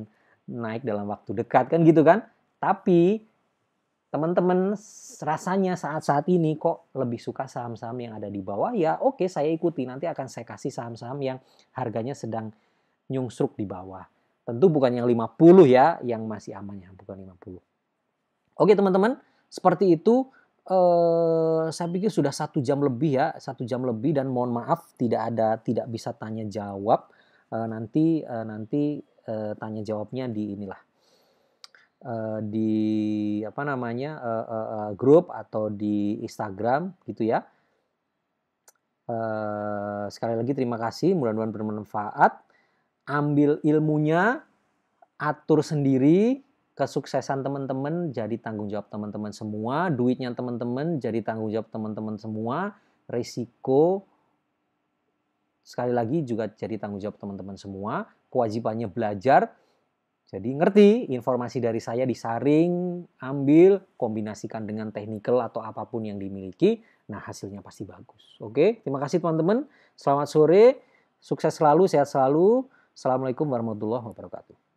naik dalam waktu dekat kan gitu kan. Tapi teman-teman rasanya saat-saat ini kok lebih suka saham-saham yang ada di bawah, ya oke saya ikuti. Nanti akan saya kasih saham-saham yang harganya sedang nyungsruk di bawah. Tentu bukan yang 50 ya, yang masih aman ya, bukan 50. Oke teman-teman, seperti itu. Saya pikir sudah 1 jam lebih ya, 1 jam lebih, dan mohon maaf tidak bisa tanya jawab. Nanti tanya jawabnya di inilah, di apa namanya, grup atau di Instagram gitu ya. Sekali lagi terima kasih, mudah-mudahan bermanfaat. Ambil ilmunya, atur sendiri. Kesuksesan teman-teman jadi tanggung jawab teman-teman semua, duitnya teman-teman jadi tanggung jawab teman-teman semua, risiko sekali lagi juga jadi tanggung jawab teman-teman semua, kewajibannya belajar. Jadi ngerti, informasi dari saya disaring, ambil, kombinasikan dengan technical atau apapun yang dimiliki, nah hasilnya pasti bagus. Oke, terima kasih teman-teman. Selamat sore, sukses selalu, sehat selalu. Assalamualaikum warahmatullahi wabarakatuh.